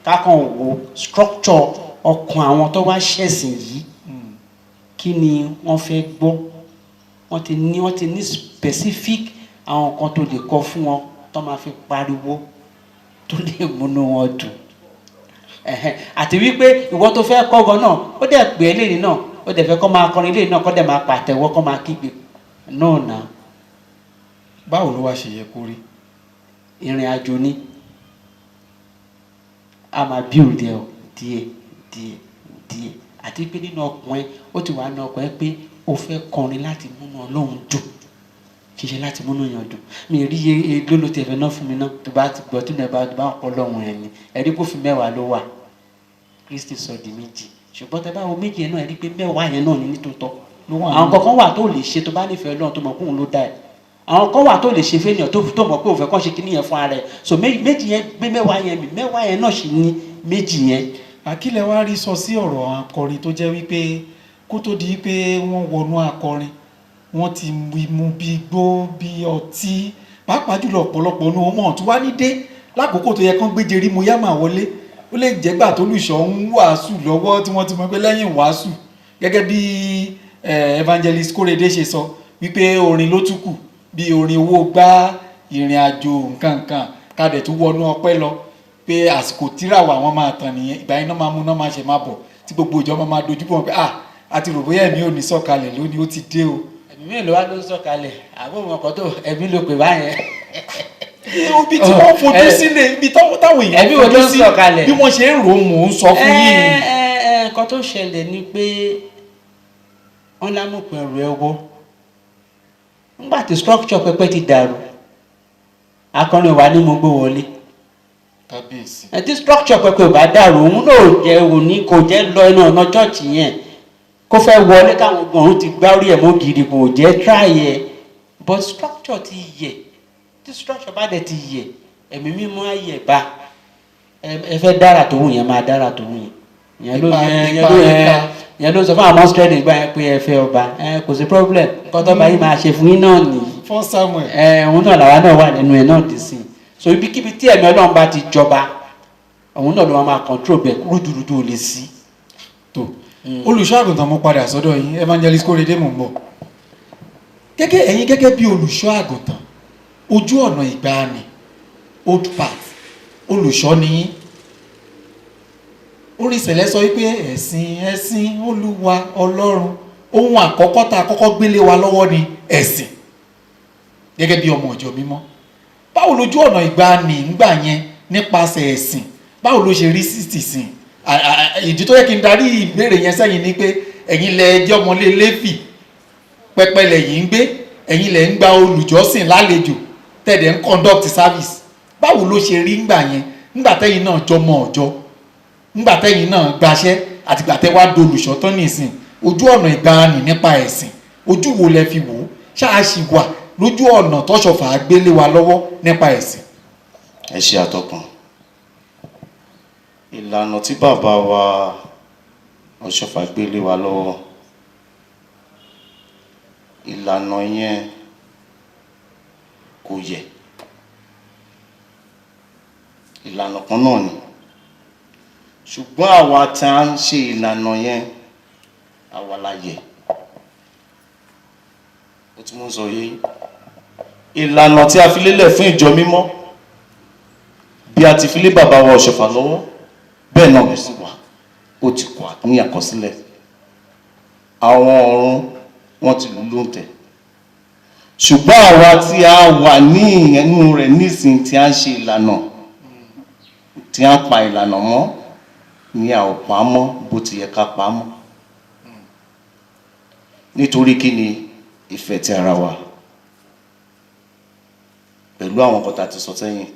kákan wo structure ọkàn àwọn tó wá ṣẹ̀sìn yìí kí ni wọ́n fẹ́ gbọ́ wọ́n ti ní specific àwọn kan tó lè kọ fún wọn tó máa fi pariwo tó lè múnú wọn dùn àti wípé ìwọ tó fẹ́ kọ́ gan náà ó dẹ̀ pè é lẹ́yìn náà ó dẹ̀ fẹ́ kọ́ máa kọrin lẹ́yìn náà kọ́ dẹ̀ máa pàtẹ́wọ́ kọ́ máa kígbe náà. báwo ló wá ṣe yẹ kó rí. ìrìn àjò ni a máa build ẹ o díẹ̀ àti pé nínú ọkùnrin ó ti wà nínú ọkùnrin pé ó fẹ́ kọrin láti múnú Ọlọ́run dùn ṣiṣẹ́ láti múnú yàn dùn mi rí iye ló tẹ̀fẹ̀ náà fún mi náà tó bá ti gbọ́ tí mo bá ọkọ Ọlọ́run ẹ̀ ni ẹ̀rí kó fi 10 ló wà Kristi sọ di 2 ṣùgbọ́n tẹ bá wo 2 yẹn náà ẹ̀rí pé 10 yẹn náà ní nítòótọ́ àwọn kankan wà tó lè ṣe tó bá nífẹ̀ẹ́ Ọlọ́run tó mọ̀ kóun ló dá ẹ̀ àwọn kan wà tó lè ṣe fẹ́nìyàn tó mọ̀ pé òun fẹ́ kàn ṣe kíní yẹn fún ara ẹ̀ so 2 yẹn gbé 10 yẹn mi 10 yẹn náà sì ní 2 yẹn. àkílẹ̀ wá rí sọ sí ọ̀rọ̀ akọrin tó jẹ́ wípé kó tó di pé wọ́n wọnú akọrin wọ́n ti mú bí gbó bí ọtí pàápàá jùlọ ọ̀pọ̀lọpọ̀ ní ọmọ tó wá ní dé lákòókò tó yẹ kán gbé jerí mo yá máa wọlé ó lè jẹ́gbà tó lùṣọ́ ń wàásù lọ́wọ́ tí wọ́n ti mọ̀ pé lẹ́yìn wàásù gẹ́gẹ́ bí evangelist Kórèdé ṣe sọ wípé orin ló tún kù bí orin owó gbá ìrìn àjò nǹkan kádẹ̀ tó wọnú ọpẹ́ lọ pé àsìkò tíràwọ̀ àwọn máa tàn nìyẹn ìgbà yẹn náà máa mú náà máa ṣe máa bọ̀ tí gbogbo ìjọba máa dojú bọ̀ pé àti rò bóyá ẹ̀mí ò ní sọ̀kalẹ̀ lónìí ó ti dé o. ẹ̀mí mélòó wá ló ń sọ̀kalẹ̀ àbúrò ọkọ̀ tó ẹ̀mí ló pè báyẹn. ibi tí wọ́n fojú sílẹ̀ ibi táwọn èèyàn fojú sí bí wọ́n ṣe ń rò mò ń sọ fún yín. nǹkan tó ṣẹlẹ̀ ni pé wọ́n lámùpẹ̀ ẹ̀rọ ẹ̀wọ́ nígbà tí structure pẹpẹ ti dàrú akọrin wa ní mo gbé wọlé kábíyèsí tí structure pẹpẹ ò bá dàrú òun náà jẹ òní kò jẹ lọ inú ọ̀nà church yẹn kó fẹ́ wọlé káwọn ọ̀run ti gbá orí ẹ̀ mọ́ gidi kò jẹ́ try ẹ̀ but structure ti yẹ tí structure bá dẹ̀ ti yẹ ẹ̀mí mímọ́ ayẹ̀ bá ẹ fẹ́ dára tó wù yẹn máa dára tó wù yẹn yẹn ló sọ fún àwọn australia nígbà yẹn pé ẹ fẹ́ ọba kò sí problem nǹkan tó bá yìí máa ṣe fún yín náà nìyí fún Samuel òun náà làwa náà wà nínú ẹ̀ náà dì sí so ibikíbi tí ẹ̀mí Ọlọ́run bá ti jọba òun náà ló máa control bẹ̀ rúdurùdu ò lè sí. tó olùṣọ́ àgùntàn mo padà sọ́dọ̀ yín evangelist Kórèdé mò ń bọ̀ ẹ̀yin gẹ́gẹ́ bí olùṣọ́ àgùntàn ojú ọ̀nà ìgbàanì old path olùṣọ́ ni yín orin ìṣẹ̀lẹ̀ sọ wípé ẹ̀sìn Olúwa Ọlọ́run ohun àkọ́kọ́ tá a kọ́kọ́ gbélé wa lọ́wọ́ ni ẹ̀sìn gẹ́gẹ́ bí ọmọ ìjọ mímọ́ báwo lójú ọ̀nà ìgbàanì ńgbà yẹn nípasẹ̀ ẹ̀sìn báwo ló ṣe rí sísìn ìdí tó yẹ kí n darí ìbéèrè yẹn sẹ́yìn ni pé ẹ̀yin lẹ jẹ́ ọmọlé Léfì pẹpẹ lẹ́yìn ń gbé ẹ̀yin lẹ ń gba olùjọ́sìn lálejò tẹ̀dẹ̀ ń conduct service báwo ló ṣe rí ńgbà yẹn ńgbà tẹ́yìn náà jọmọ ọ̀jọ́ ńgbà tẹ́yìn náà gbaṣẹ́ àtìgbà tẹ́ wá dolùṣọ́ tán nìsín ojú ọ̀nà ìgbàanì nípa ẹ̀sìn ojú wo lẹ fi wò ó ṣáà ṣì wà lójú ọ̀nà tọ́ṣọ̀fà gbélé wa lọ́wọ́ nípa ẹ̀sìn. ẹ ṣe àtọkùn ìlànà tí bàbá wa ọ̀ṣọ́fà gbélé wa lọ́wọ́ ìlànà yẹn kò yẹ ìlànà kan náà ni ṣùgbọ́n àwa tí a ń ṣe ìlànà yẹn àwa la yẹ ó tí mo ń sọ yìí ìlànà tí a fi lélẹ̀ fún ìjọ mímọ́ bí a ti fi lé bàbá wa ọ̀ṣọ́fà lọ́wọ́ bẹ́ẹ̀ náà ló sì wà ó ti kọ́ ní àkọsílẹ̀ àwọn ọ̀run wọ́n ti lù lóǹtẹ̀ ṣùgbọ́n àwa tí a wà ní ẹnu rẹ̀ nísìn tí a ń ṣe ìlànà tí a ń pa ìlànà mọ́ ni a ò pa mọ́ bó ti yẹ ká pa mọ́ nítorí kí ni ìfẹ́ ti ara wa pẹ̀lú àwọn nǹkan tá a ti sọ sẹ́yìn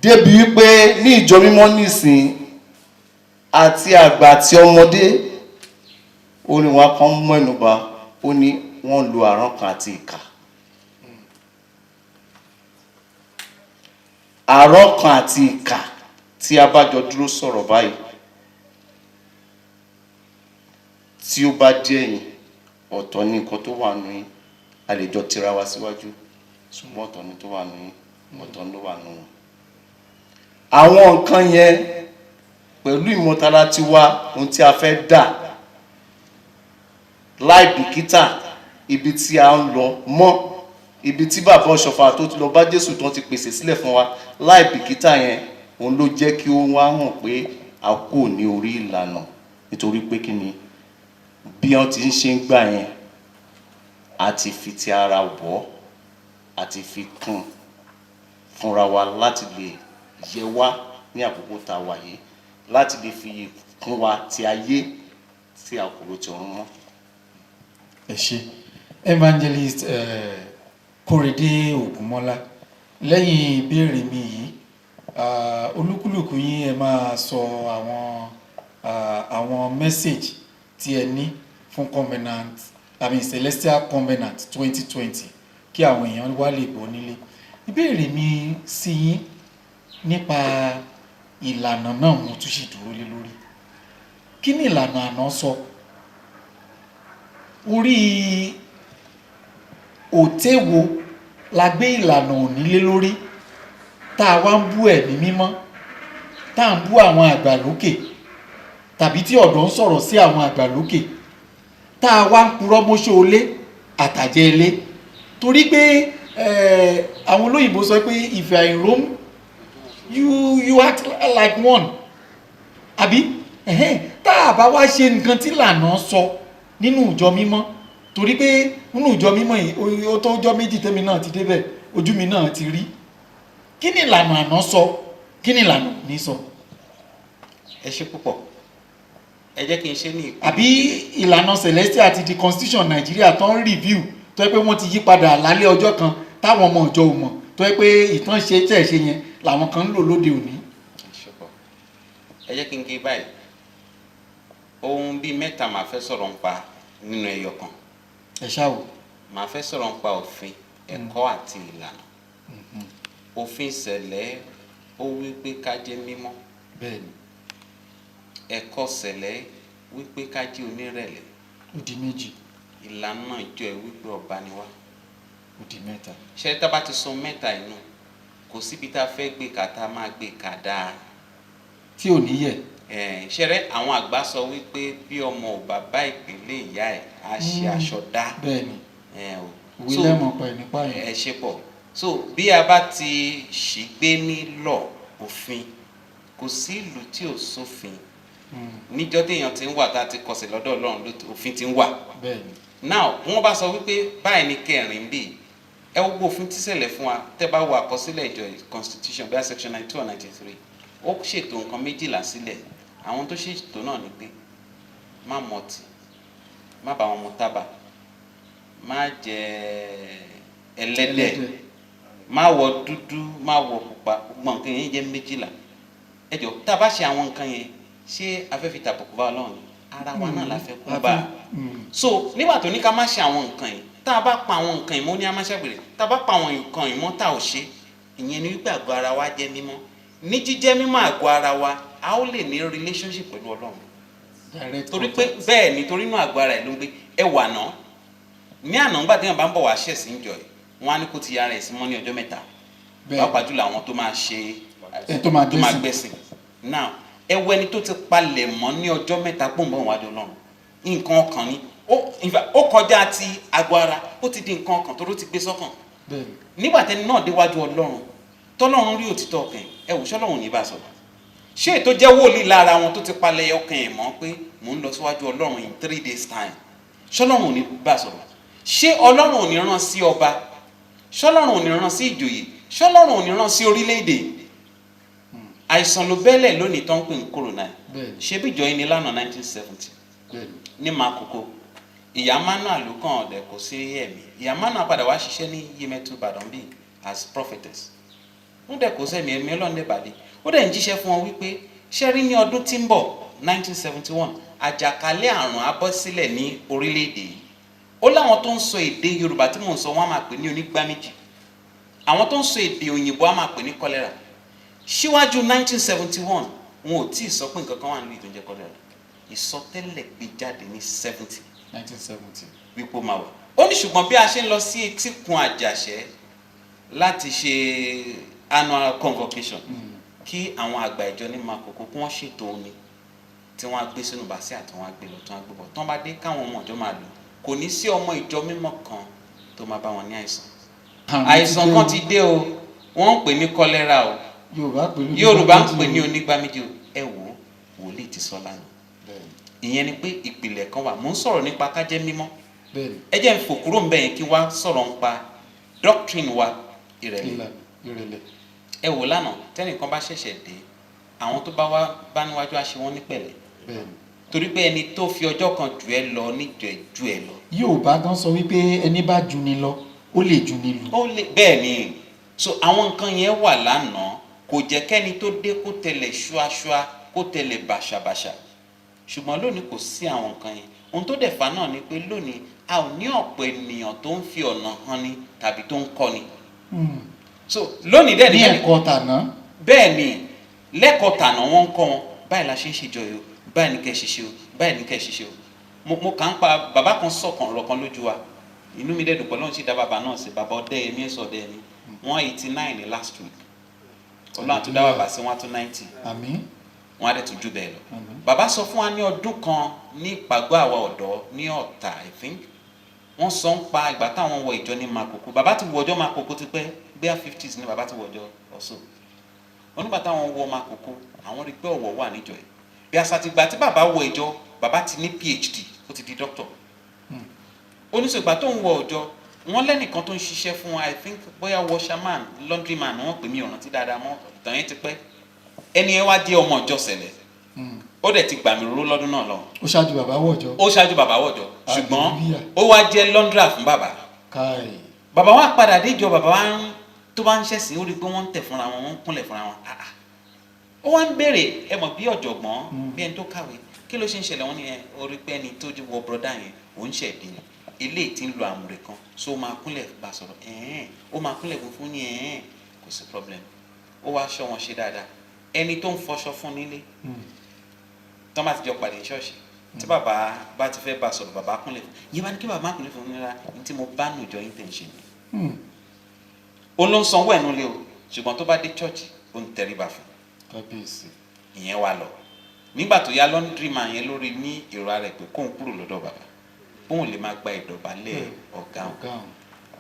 débi wípé ní ìjọ mímọ́ nísìn àti àgbà àti ọmọdé orin wa kan mẹ́nubà ó ní wọ́n lo àrankàn àti ìkà àrankàn àti ìkà tí a bá jọ dúró sọ̀rọ̀ báyìí tí ó bá jẹ́ ẹ̀yin ọ̀tọ̀ ní nǹkan tó wà nù yín a lè jọ tira wa síwájú ṣùgbọ́n ọ̀tọ̀ ní tó wà nù yín ọ̀tọ̀ ló wà nù wọn. àwọn nǹkan yẹn pẹ̀lú ìmọ̀tara tiwa ohun tí a fẹ́ dà láì bìkítà ibi tí a ń lọ mọ́ ibi tí bàbá Ọ̀ṣọ́fà tó ti lọ bá Jésù tó ti pèsè sílẹ̀ fún wa láì bìkítà yẹn òun ló jẹ́ kí ó wá hàn pé a kò ní orí ìlànà nítorí pé kí ni bí wọ́n ti ń ṣe ń gbà yẹn a ti fi ti ara wọ̀ a ti fi kún fúnra wa láti lè yẹ wá ní àkókò tá a wà yìí láti lè fi kún wa ti ayé tí a kò ro ti ọ̀run mọ́. ẹ ṣé evangelist Kórèdé Ògúnmọ́lá lẹ́yìn ìbéèrè mi yìí olúkúlùkù yín ẹ máa sọ àwọn message tí ẹ ní fún covenant Celestial Covenant 2020 kí àwọn èèyàn wá lè gbọ́ nílé. Ìbéèrè mi sí yín nípa ìlànà náà mo tún sì dúró lé lórí. Kí ni ìlànà àná sọ? Orí òtẹ́wo la gbé ìlànà òní lé lórí tá a wá ń bú ẹ̀mí mímọ́ tá à ń bú àwọn àgbà lókè tàbí tí ọ̀dọ́ ń sọ̀rọ̀ sí àwọn àgbà lókè tá a wá ń purọ́ mọ́ṣẹ́ olé àtàjẹ́ ilé torí pé àwọn olóyìnbó sọ pé if you are in Rome you act like one àbí tá a bá wá ṣe nǹkan tí lànà sọ nínú ìjọ mímọ́ torí pé nínú ìjọ mímọ́ yìí ó tó ọjọ́ méjì tẹ́mi náà ti débẹ̀ ojú mi náà ti rí kí ni ìlànà àná sọ kí ni ìlànà ní sọ. ẹ ṣé púpọ̀ ẹ jẹ́ kí n ṣe ní ìpínlẹ̀. àbí ìlànà Celestial àti the constitution Nàìjíríà tó ń review tó yẹ pé wọ́n ti yí padà lálẹ́ ọjọ́ kan táwọn ọmọ ìjọ ò mọ̀ tó yẹ pé ìtàn ṣe tẹ̀ ṣe yẹn làwọn kan ń lò lóde òní. ẹ jẹ́ kí n gé báyìí ohun bíi mẹ́ta màá fẹ́ sọ̀rọ̀ nípa nínú ẹyọ kan. ẹ ṣáà wò. màá fẹ́ sọ̀rọ̀ nípa òfin ẹ̀kọ́ àti ìlànà. òfin ṣẹlẹ̀ ó wí pé ká jẹ́ mímọ́. bẹ́ẹ̀ni. ẹ̀kọ́ ṣẹlẹ̀ wí pé ká jẹ́ onírẹ̀lẹ̀. ó di méjì. ìlànà ìjọ ẹ̀ wí pé ọba ni wá. ó di mẹ́ta. ṣé tá bá ti sọ mẹ́ta inú kò síbi tá a fẹ́ gbé ká tá a máa gbé ká dáa. tí ò ní yẹ. ṣẹrẹ àwọn àgbà sọ wípé bí ọmọ ò bá bá ìpínlẹ̀ ìyá ẹ̀ á ṣe aṣọ dá. bẹ́ẹ̀ni òwe lẹ́mọ̀ pa ẹ̀ nípa yẹn. ẹ ṣe pọ̀ so bí a bá ti ṣìgbé ní lọ òfin kò sí ìlú tí ò sófin níjọ́ téèyàn ti ń wà tá a ti kọsẹ̀ lọ́dọ̀ Ọlọ́run òfin ti ń wà. bẹ́ẹ̀ni. now wọ́n bá sọ wípé báyìí ní kẹrin bíi ẹ wo òfin tí ṣẹlẹ̀ fún wa tẹ́ bá wo àkọsílẹ̀ ìjọ constitution bí i section 92 or 93 ó ṣètò nǹkan méjìlá sílẹ̀ àwọn tó ṣètò náà ni pé má mọtì má bá wọn mu tábà má jẹ ẹlẹ́dẹ̀ má wọ dúdú má wọ pupa gbọ̀n nǹkan yẹn jẹ́ méjìlá ẹ jọ tá a bá ṣe àwọn nǹkan yẹn ṣé a fẹ́ fi tàbùkù bá Ọlọ́run ara wa náà la fẹ́ kó bá a so nígbà tó ní ká má ṣe àwọn nǹkan yìí tá a bá pa àwọn nǹkan yìí mọ́ ní a má ṣàgbèrè tá a bá pa àwọn nǹkan yìí mọ́ tá a ò ṣe ìyẹn ni wípé àgọ́ ara wa jẹ́ mímọ́ ní jíjẹ́ mímọ́ àgọ́ ara wa a ó lè ní relationship pẹ̀lú Ọlọ́run torí pé bẹ́ẹ̀ ni torí inú àgọ́ ara ẹ̀ ló ń gbé ẹ wà náà ní àná ńgbà tí wọn bá ń bọ̀ wá ṣẹ̀sìn ń jọ ẹ̀ wọn á ní kó ti yára ẹ̀ sí mọ́ ní ọjọ́ mẹ́ta pàápàá jùlọ àwọn tó máa ṣe tó máa gbẹ̀sìn now ẹ wo ẹni tó ti palẹ̀ mọ́ ní ọjọ́ mẹ́ta pòǹbọ̀n wájú Ọlọ́run nǹkan ọkàn ni ó kọjá ti àgọ́ ara ó ti di nǹkan ọkàn tó ló ti gbé sọ́kàn nígbà tẹni náà déwájú Ọlọ́run tọ́lọ́run rí òtítọ́ ọkàn ẹ wò ṣọ́lọ́run ní bá sọ̀rọ̀ ṣé ètò jẹ́ wòlíì lára wọn tó ti palẹ̀ ọkàn ẹ̀ mọ́ pé mò ń lọ síwájú Ọlọ́run in 3 days time ṣọ́lọ́run ní bá sọ̀rọ̀ ṣé Ọlọ́run ò ní rán sí ọba ṣọ́lọ́run ò ní rán sí ìjòyè ṣọ́lọ́run ò ní rán sí orílẹ̀-èdè àìsàn ló bẹ́lẹ̀ lónìí tó ń pè ní corona ṣé bí ìjọ yìí ní lánàá 1970 ní Makoko ìyá Manuel ló kàn ọ̀dẹ̀ kò sí ẹ̀mí ìyá Manuel padà wá ṣiṣẹ́ ní Yemẹtu Ìbàdàn bíi as prophetess wọ́n dẹ̀ kò sẹ́mi ẹ̀mí ọlọ́run dẹ̀bàdé ó dẹ̀ ń jíṣẹ́ fún wọn wípé ṣẹ́rí ní ọdún tí ń bọ̀ 1971 àjàkálẹ̀ àrùn á bọ́ sílẹ̀ ní orílẹ̀-èdè yìí ó láwọn tó ń sọ èdè Yorùbá tí mò ń sọ wọ́n á máa pè ní onígbáméjì àwọn tó ń sọ èdè òyìnbó á máa pè ní kọ́lẹ́rà síwájú 1971 wọn ò tí ì sọ pé nǹkan kan wà nílùú tó ń jẹ́ kọ́lẹ́rà ìsọtẹ́lẹ̀ gbé jáde ní 1970 wípé ó máa wà ó ní ṣùgbọ́n bí a ṣe ń lọ sí etíkun Àjàṣẹ́ láti ṣe annual convocation kí àwọn àgbà ìjọ ní Makoko kí wọ́n ṣètò omi tí wọ́n á gbé sínú bàṣẹ àti wọ́n á gbé lọ tí wọ́n á gbé bọ̀ tí wọ́n bá dé káwọn ọmọ ìjọ máa lò kò ní sí ọmọ ìjọ mímọ́ kan tó máa bá wọn ní àìsàn kan ti dé o wọ́n ń pè ní kọ́lẹ́rà o Yorùbá ń pè ní onígbáméjì o ẹ wò ó wòlíì ti sọ lánàá ìyẹn ni pé ìpìlẹ̀ kan wà mò ń sọ̀rọ̀ nípa kájẹ́ mímọ́ ẹ jẹ́ n fò kúrò ń bẹ̀ yẹn kí wá sọ̀rọ̀ nípa doctrine wa ìrẹ̀lẹ̀ ẹ wò lánàá tẹ́nìkan bá ṣẹ̀ṣẹ̀ dé àwọn tó bá wá bá níwájú àṣẹ wọn ní pẹ̀lẹ́ torí pé ẹni tó fi ọjọ́ kan jù ẹ lọ níjọ ju ẹ lọ. Yorùbá gan sọ wípé ẹni bá jù ni lọ ó lè jù ni lù. ó lè bẹ́ẹ̀ ni so àwọn nǹkan yẹn wà lánàá kò jẹ́ kẹ́ni tó dé kó tẹ̀lé ṣuaṣua kó tẹ̀lé bàṣàbàṣà ṣùgbọ́n lónìí kò sí àwọn nǹkan yẹn ohun tó dẹ̀ fà náà ni pé lónìí a ò ní ọ̀pọ̀ ènìyàn tó ń fi ọ̀nà hàn ni tàbí tó ń kọ́ ni. so lónìí dẹ̀ ní ẹ̀kọ́ tàná. bẹ́ẹ̀ ni lẹ́kọ̀ọ́ tàná wọ́n ń kọ́ wọn báyìí la ṣe ń ṣèjọ yìí o báyìí ní kẹ́ ẹ ṣiṣẹ́ o báyìí ní kẹ́ ẹ ṣiṣẹ́ o mo kàn ń pa bàbá kan sọ̀kan ọ̀rọ̀ kan lójú wa inú mi dẹ̀ dùn pọ̀ lọ́run sì dá bàbá náà sí bàbá Ọdẹ́yẹmí ẹ̀sọ́ Ọdẹ́yẹmí wọ́n 89 ní last week Ọlọ́run tó dá bàbá sí wọ́n tó 90 àmín wọ́n á dẹ̀ tún jù bẹ́ẹ̀ lọ bàbá sọ fún wa ní ọdún kan ní ìpàgọ́ àwa ọ̀dọ́ ní Ọ̀tà I think wọ́n sọ ń pa ìgbà táwọn wọ ìjọ ní Makoko bàbá ti wọ ọjọ́ Makoko ti pẹ́ bí i 50s ni bàbá ti wọ ọjọ́ ọ̀ṣọ́ onígbà táwọn wọ Makoko àwọn rí pé ọ̀wọ̀ wà níjọ yìí bí àsàtìgbà tí bàbá wọ ìjọ bàbá ti ní PhD ó ti di doctor oníṣègbà tó ń wọ ọjọ́ wọn lẹ́nìkan tó ń ṣiṣẹ́ fún wa I think bóyá washerman laundryman wọ́n pè mí ọ̀ràn tí dáadáa mọ́ ìtàn yẹn ti pẹ́ ẹni ẹ wá di ọmọ ìjọ Sẹ̀lẹ̀ ó dẹ̀ ti gbà mí róró lọ́dún náà lọ. ó ṣáájú bàbá wọ̀jọ́. ó ṣáájú bàbá wọ̀jọ́ ṣùgbọ́n ó wá jẹ́ laundry fún bàbá. káì. bàbá wa padà dé ìjọ bàbá wa tó bá ń ṣẹ̀sìn ó rí i pé wọ́n ń tẹ̀ fúnra wọn wọ́n ń kúnlẹ̀ fúnra wọn. ó wá ń béèrè ẹ mọ̀ bí ọ̀jọ̀gbọ́n bí ẹni tó kàwé kí ló ṣe ń ṣẹlẹ̀ wọ́n ní ẹ orí pé ẹni tó wọ bọ́dà yẹn òun ṣẹ̀dí ni ilé tí ń lo àmùrè kan so ó máa kúnlẹ̀ bá sọ̀rọ̀ ó máa kúnlẹ̀ fún ní kò sí problem ó wá aṣọ wọn ṣe dáadáa ẹni tó ń fọṣọ fún nílé tó máa ti jọ pàdé ṣọ́ọ̀ṣì tí bàbá bá ti fẹ́ bá sọ̀rọ̀ bàbá kúnlẹ̀ fún yín bá ní kí bàbá kúnlẹ̀ fún nílá ní tí mo bá nù jọ yín tẹ̀ ń ṣe ni. ó ló ń sanwó ẹ̀nu lé o ṣùgbọ́n tó bá dé ṣọ́ọ̀ṣì ó ń tẹríba fún kábíyèsí ìyẹn wá lọ nígbà tó yá laundry man yẹn lórí ní èrò ara ẹ̀ pé kóun kúrò lọ́dọ̀ bàbá bóun lè máa gba ìdọ̀bálẹ̀ ọ̀gá wọn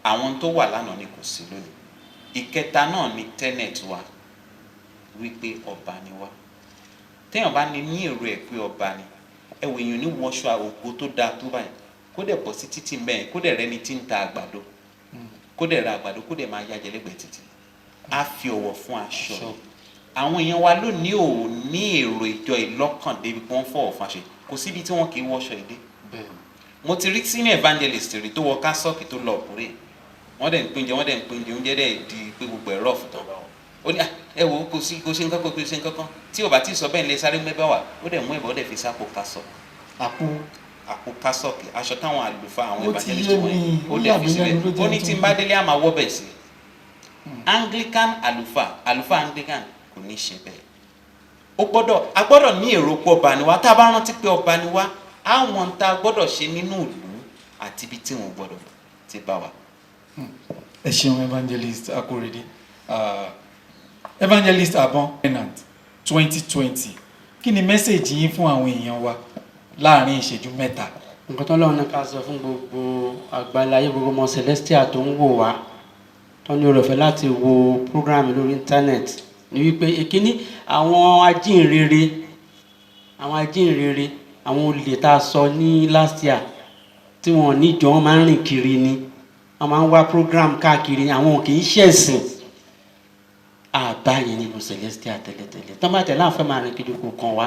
àwọn tó wà lánàá ni kò sí lónìí ìkẹta náà ni tenet wa wípé ọba ni wá téèyàn bá ní èrò ẹ̀ pé ọba ni ẹ̀wọ̀ èèyàn ní wọṣọ àwòkó tó dáa tó báyìí kó dẹ̀ bọ́ sí títì mbẹ́yìn kó dẹ̀ rẹ́ni tí ń ta àgbàdo kó dẹ̀ ra àgbàdo kó dẹ̀ máa yá jẹlẹ́gbẹ̀ẹ́ títì á fi ọ̀wọ̀ fún aṣọ àwọn èèyàn wa lónìí ò ní èrò ìjọ ìlọ́kàn débi pé wọ́n fọwọ́ fún aṣọ kò síbi tí wọ́n kì í wọṣọ ìdí mo ti rí senior evangelist rí tó wọ kásọ́ọ̀kì tó lọ ọ̀kúrẹ́ wọ́n dẹ̀ ń pín oúnjẹ dẹ̀ di pé gbogbo ẹ̀rọ ọ̀fùtàn ó ní ẹ wo kò ṣe nǹkan kan kò ṣe nǹkan kan tí o bá ti sọ bẹ́ẹ̀ lè sáré mẹ́bẹ́ wà ó dẹ̀ mú ẹ̀bọ̀ ó dẹ̀ fi sápò kásọ̀ àpò kásọ̀kì aṣọ táwọn àlùfáà àwọn evangelist wọn ó dẹ̀ fi sílẹ̀ ó ní tí n bá délé àmà wọ́ bẹ̀ sí Anglican àlùfáà Anglican kò ní ṣe bẹ́ẹ̀ a gbọ́dọ̀ ní èrò pé ọba ni wá tá a bá rántí pé ọba ni wá àwọn tá a gbọ́dọ̀ ṣe nínú ìlú àti ibi tí wọn gbọ́dọ̀ ti bá wa. ẹ ṣeun evangelist Akorede evangelist Abon Covenant 2020 kí ni mẹ́sẹ̀jì yín fún àwọn èèyàn wa láàrin ìṣẹ́jú mẹ́ta. nǹkan tó lọ́wọ́ ní ká sọ fún gbogbo àgbáláyé gbogbo ọmọ Celestial tó ń wò wá tó ní oore ọ̀fẹ́ láti wo program lórí íńtánẹ́ẹ̀tì ní wípé èkíní àwọn ajínrere àwọn olè tá a sọ ní last year tí wọn níjọ wọn máa ń rìn kiri ni wọn máa ń wá program káàkiri àwọn kì í ṣẹ̀sìn àbáyé nínú Celestial tẹ́lẹ̀tẹ́lẹ̀ tó bá tẹ̀lé àwọn fẹ́ máa rìn kiri kò kàn wá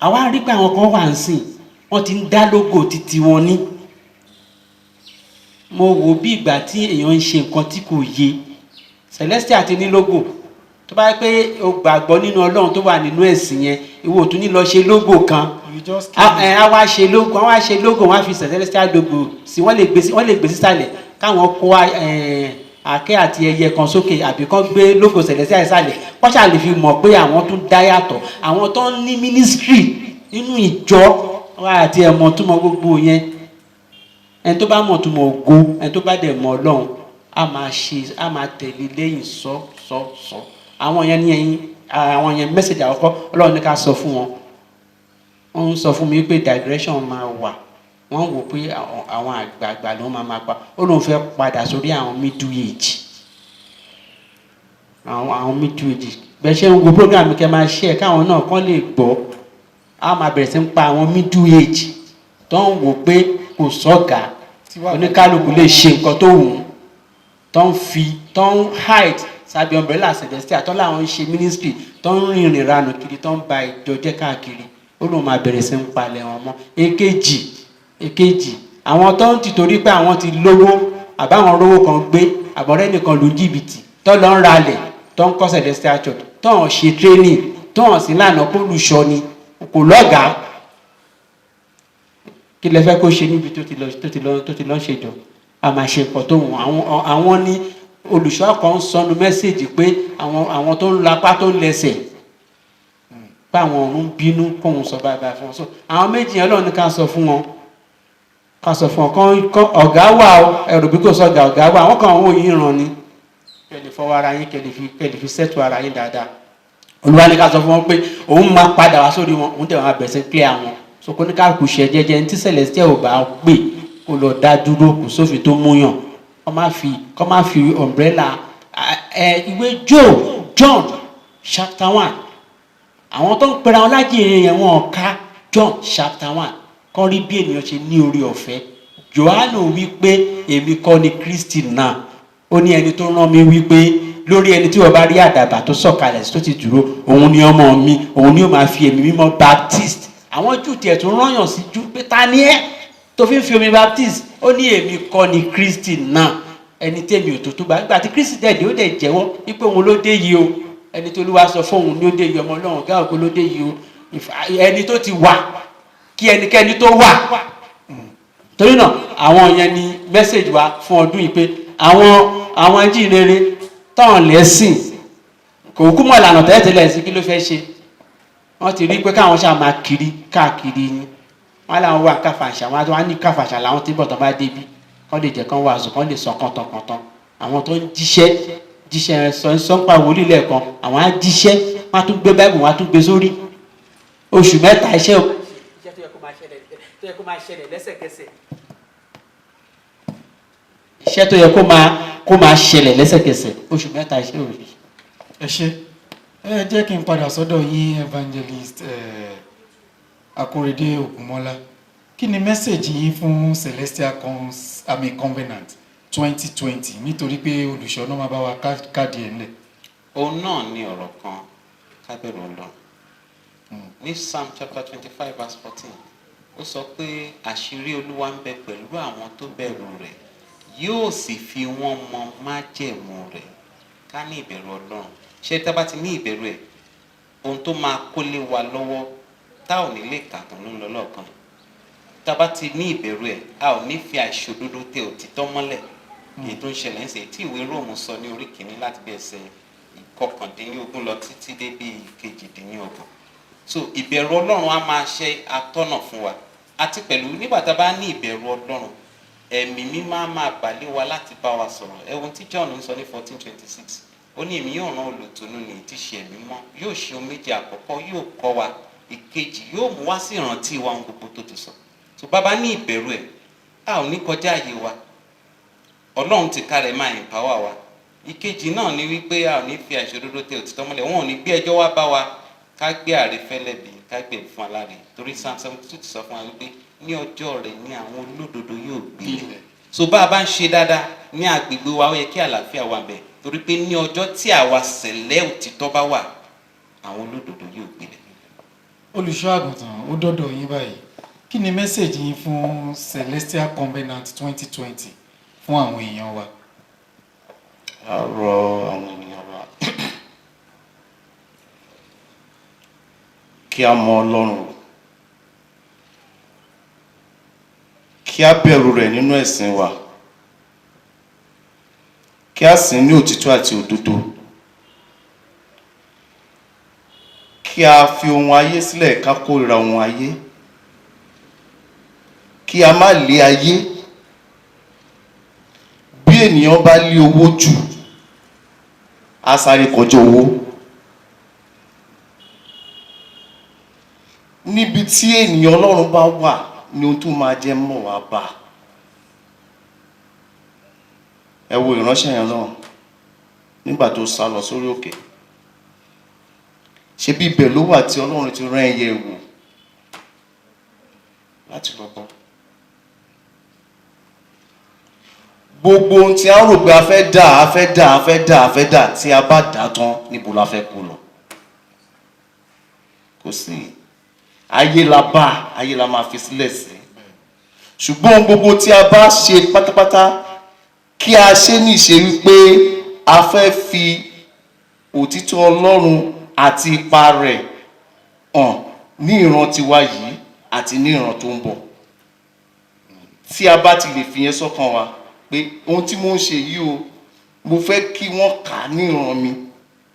àwa rí pé àwọn kan wà ń sìn wọ́n ti ń dá lógo títí wọn ní. Mo wò bí ìgbà tí èèyàn ń ṣe nǹkan tí kò yé. Celestial ti ní lógo, tó bá yẹ pé o gbàgbọ́ nínú Ọlọ́run tó wà nínú ẹ̀sìn yẹn, ìwọ ò tún ní lọ ṣe lógo kan. A wá ṣe lógo, wọ́n á fi Celestial logo sí, wọ́n lè gbé sísàlẹ̀ káwọn kó àkẹ́ àti ẹyẹ kan sókè àbí kán gbé lógo Celestial sísàlẹ̀, wọ́n ṣáà lè fi mọ̀ pé àwọn tún dá yàtọ̀. Àwọn tó ń ní ministry nínú ìjọ àti ẹ̀mọ̀ túmọ̀ gbogbo yẹn, ẹni tó bá mọ̀ túmọ̀ ògo, ẹni tó bá dẹ̀ mọ̀ Ọlọ́run a máa tẹ̀lé lẹ́yìn sọ. Àwọn yẹn ní ẹ̀yìn, àwọn yẹn mẹ́sẹ̀jì àkọ́kọ́ Ọlọ́run ní ká sọ fún wọn. Wọ́n ń sọ fún mi pé digression máa wà, wọ́n wò pé àwọn àgbààgbà ló máa pa, ó lóun fẹ́ padà sórí àwọn middle age. Àwọn middle age bẹ́ẹ̀ ṣe ń wo program kẹ́ máa share káwọn náà kán lè gbọ́. A máa bẹ̀rẹ̀ sí ń pa àwọn middle age tó ń wò pé kò sọ́gà, oníkálukú lè ṣe nǹkan tó wù ú, tó ń hide sábẹ́ umbrella Celestial, tó láwọn ń ṣe ministry, tó ń rìnrìn ranù kiri, tó ń ba ìjọ jẹ́ káàkiri. Ó lóun máa bẹ̀rẹ̀ sí ń palẹ̀ wọn mọ́. Èkejì àwọn tó ń tìtorí pé àwọn ti lówó àbáwọn rówó kan gbé àbọ̀rẹ́ nìkan ló jìbìtì tó lọ ń ralẹ̀ tó ń kọ́ Celestial Church tó ń ṣe training tó ń sí lànà kó lùṣọ́ ni kò lọ́gàá. Kí lẹ fẹ́ kó ṣe níbi tó ti lọ ṣèjọ? A máa ṣe nǹkan tó wù àwọn ní olùṣọ́ kan ń sọnù mẹ́sẹ̀jì pé àwọn tó ń lapá tó ń lẹ́sẹ̀ pé àwọn ọ̀run ń bínú kóhun sọ báyìí fún wọn. So àwọn méjì yẹn Ọlọ́run ní ká sọ fún wọn kán ọ̀gá wà ó, ẹrù bí kò sọ̀gá ọ̀gá wà, àwọn kan àwọn òyìn ràn ní kẹ́lẹ̀ fọwọ́ ara yín kẹ́lẹ̀ fi sẹ́tù ara yín dáadáa. Olúwa ní ká sọ fún wọn pé òun máa padà wá sórí wọn, òun tẹ̀ wọ́n abẹ̀sẹ̀ clear wọn. So kó ní ká kù ṣe jẹ́jẹ́ ní tí Celestial ò bá pè kó lọ dá dúró, kò sófin tó múyàn. Kọ́ máa fi umbrella ìwé John chapter 1. Àwọn tó ń pera wọn lájìnrìn yẹn wọn ká John chapter 1 kọ́ rí bí ènìyàn ṣe ní orí ọ̀fẹ́. Jòhánù wí pé èmi kọ́ ni Kristi náà. Ó ní ẹni tó rán mi wí pé lórí ẹni tí wọ́n bá rí àdàbà tó sọ̀kalẹ̀ tó ti dúró, òun ni ọmọ mi, òun ni ó máa fi ẹ̀mí mímọ́ baptist. Àwọn Júù tiẹ̀ tó rányàn sí Júù pé ta ni ẹ́ tó fi ń fi omi baptist? Ó ní èmi kọ́ ni Kristi náà, ẹni tèmi ò tó gbà. Nígbà tí Kristi dẹ̀dẹ̀ ó dẹ̀ jẹ́wọ́ wípé òun ló dé yìí o, ẹni tó Olúwa sọ fún òun ní ó dé yìí, ọmọ Ọlọ́run ọ̀gá ògo ló dé yìí o, ẹni tó ti wà kí ẹnikẹ́ni tó wà. Torí náà àwọn yẹn ni mẹ́sẹ̀jì wa fún ọdún yìí pé àwọn ajínrere tán lẹ́sìn kò kú mọ́ ìlànà tẹ́lẹ̀tẹ́lẹ̀ sí kí ló fẹ́ ṣe. Wọ́n ti rí pé káwọn ṣáà máa kiri káàkiri ni wọ́n láwọn wà káfàṣà, wọ́n á ní káfàṣà làwọn tí bọ̀ tán bá débi kán lè jẹ́ kán wàásù kán lè sọ kọ́ntọ̀kọ́ntọ̀. Àwọn tó ń jíṣẹ́ sọ́npa wòlíì lẹ́ẹ̀kan, àwọn á jíṣẹ́, wọ́n á tún gbé Báíbù, wọ́n á tún gbé sórí. Oṣù mẹ́ta iṣẹ́ tó yẹ kó máa ṣẹlẹ̀ lẹ́sẹ̀kẹsẹ̀. Iṣẹ́ tó yẹ kó máa ṣẹlẹ̀ lẹ́sẹ̀kẹsẹ̀, oṣù mẹ́ta iṣẹ́ òbí. Ẹ ṣé, ẹ jẹ́ kí n padà sọ́dọ̀ yín evangelist Akorede Ògúnmọ́lá. Kí ni mẹ́sẹ̀jì yín fún Celestial Covenant 2020 nítorí pé olùṣọ́ náà máa bá wa káàdì ẹ̀ ńlẹ̀? Òun náà ní ọ̀rọ̀ kan kábẹ̀rù Ọlọ́run. Ní Psalm chapter 25 verse 14 ó sọ pé àṣírí Olúwa ń bẹ pẹ̀lú àwọn tó bẹ̀rù rẹ̀, yóò sì fi wọ́n mọ májẹ̀mú rẹ̀. Ká ní ìbẹ̀rù Ọlọ́run. Ṣé tá bá ti ní ìbẹ̀rù ẹ̀, ohun tó máa kólé wa lọ́wọ́ tá ò ní lè kà tán ló ń lọ lọ́ọ̀kan. Tá bá ti ní ìbẹ̀rù ẹ̀, a ò ní fi àìṣòdodo tẹ òtítọ́ mọ́lẹ̀. Èyí tó ń ṣẹlẹ̀ ń ṣe tí ìwé Róòmù sọ ní orí kìíní láti bí ẹsẹ̀ 19 lọ títí dé bí 22. So ìbẹ̀rù Ọlọ́run á máa ṣe atọ́nà fún wa. Àti pẹ̀lú nígbà tá bá ní ìbẹ̀rù Ọlọ́run, ẹ̀mí mímọ́ á máa bàlé wa láti bá wa sọ̀rọ̀. Ẹ̀wọ̀n tí John ń sọ ní 14:26. Ó ní èmi yóò rán olùtùnú ní tí ṣe ẹ̀mí mọ́, yóò ṣe ohun méjì. Àkọ́kọ́ yóò kọ́ wa, ìkejì yóò mú wá sí ìrántí wa ohun gbogbo tó ti sọ. So bàbá ní ìbẹ̀rù ẹ̀, a ò ní kọjá àyè wa. Ọlọ́run ti ká rẹ̀ máa empower wa. Ìkejì náà ni wípé a ò ní fi àìṣòdodo tẹ òtítọ́ mọ́lẹ̀. Wọn ò ní gbé ẹjọ́ wá bá wa ká gbé àrífẹ́lẹ́ bí ká gbé fún aláre. Torí Psalm 72 ti sọ fún wa wípé ní ọjọ́ rẹ̀ ni àwọn olódodo yóò gbé lẹ̀. So bá a bá ń ṣe dáadáa ní agbègbè wa, ó yẹ kí àlàáfíà wà bẹ̀. Torí pé ní ọjọ́ tí àwa ṣẹlẹ̀ òtítọ́ bá wà, àwọn olódodo yóò gbé lẹ̀. Olùṣọ́ àgùntàn ó dọ́dọ̀ yín báyìí. kí ni mẹ́sẹ̀gì yín fún Celestial Covenant 2020 fún àwọn èèyàn wa? a rọ àwọn ènìyàn wa kí a mọ Ọlọ́run, kí a bẹ̀rù rẹ̀ nínú ẹ̀sìn wa, kí a sìn ní òtítọ́ àti òdodo, kí a fi ohun ayé sílẹ̀ ká kórìíra ohun ayé, kí a má lé ayé. Bí ènìyàn bá lé owó jù á sáré kọjá owó. Níbi tí ènìyàn Ọlọ́run bá wà ni ohun tó máa jẹ́ mọ́ wá bá. Ẹ wo ìránṣẹ́ yẹn náà nígbà tó sá lọ sórí òkè, ṣe bí ibẹ̀ ló wà tí Ọlọ́run ti rán ẹyẹ wò láti lọ bọ́. Gbogbo ohun tí a rò pé a fẹ́ dà tí a bá dà tán níbo la fẹ́ kó lọ? Kò sí. Ayé la bá, ayé la máa fi sílẹ̀ sí. Ṣùgbọ́n gbogbo tí a bá ṣe pátápátá kí a ṣe ní ìṣe wípé a fẹ́ fi òtítọ́ Ọlọ́run àti ipa rẹ̀ hàn ní ìran tiwa yìí àti ní ìran tó ń bọ̀. Tí a bá ti lè fi yẹn sọ́kàn wa pé ohun tí mo ń ṣe yìí o, mo fẹ́ kí wọ́n kà á ní ìran mi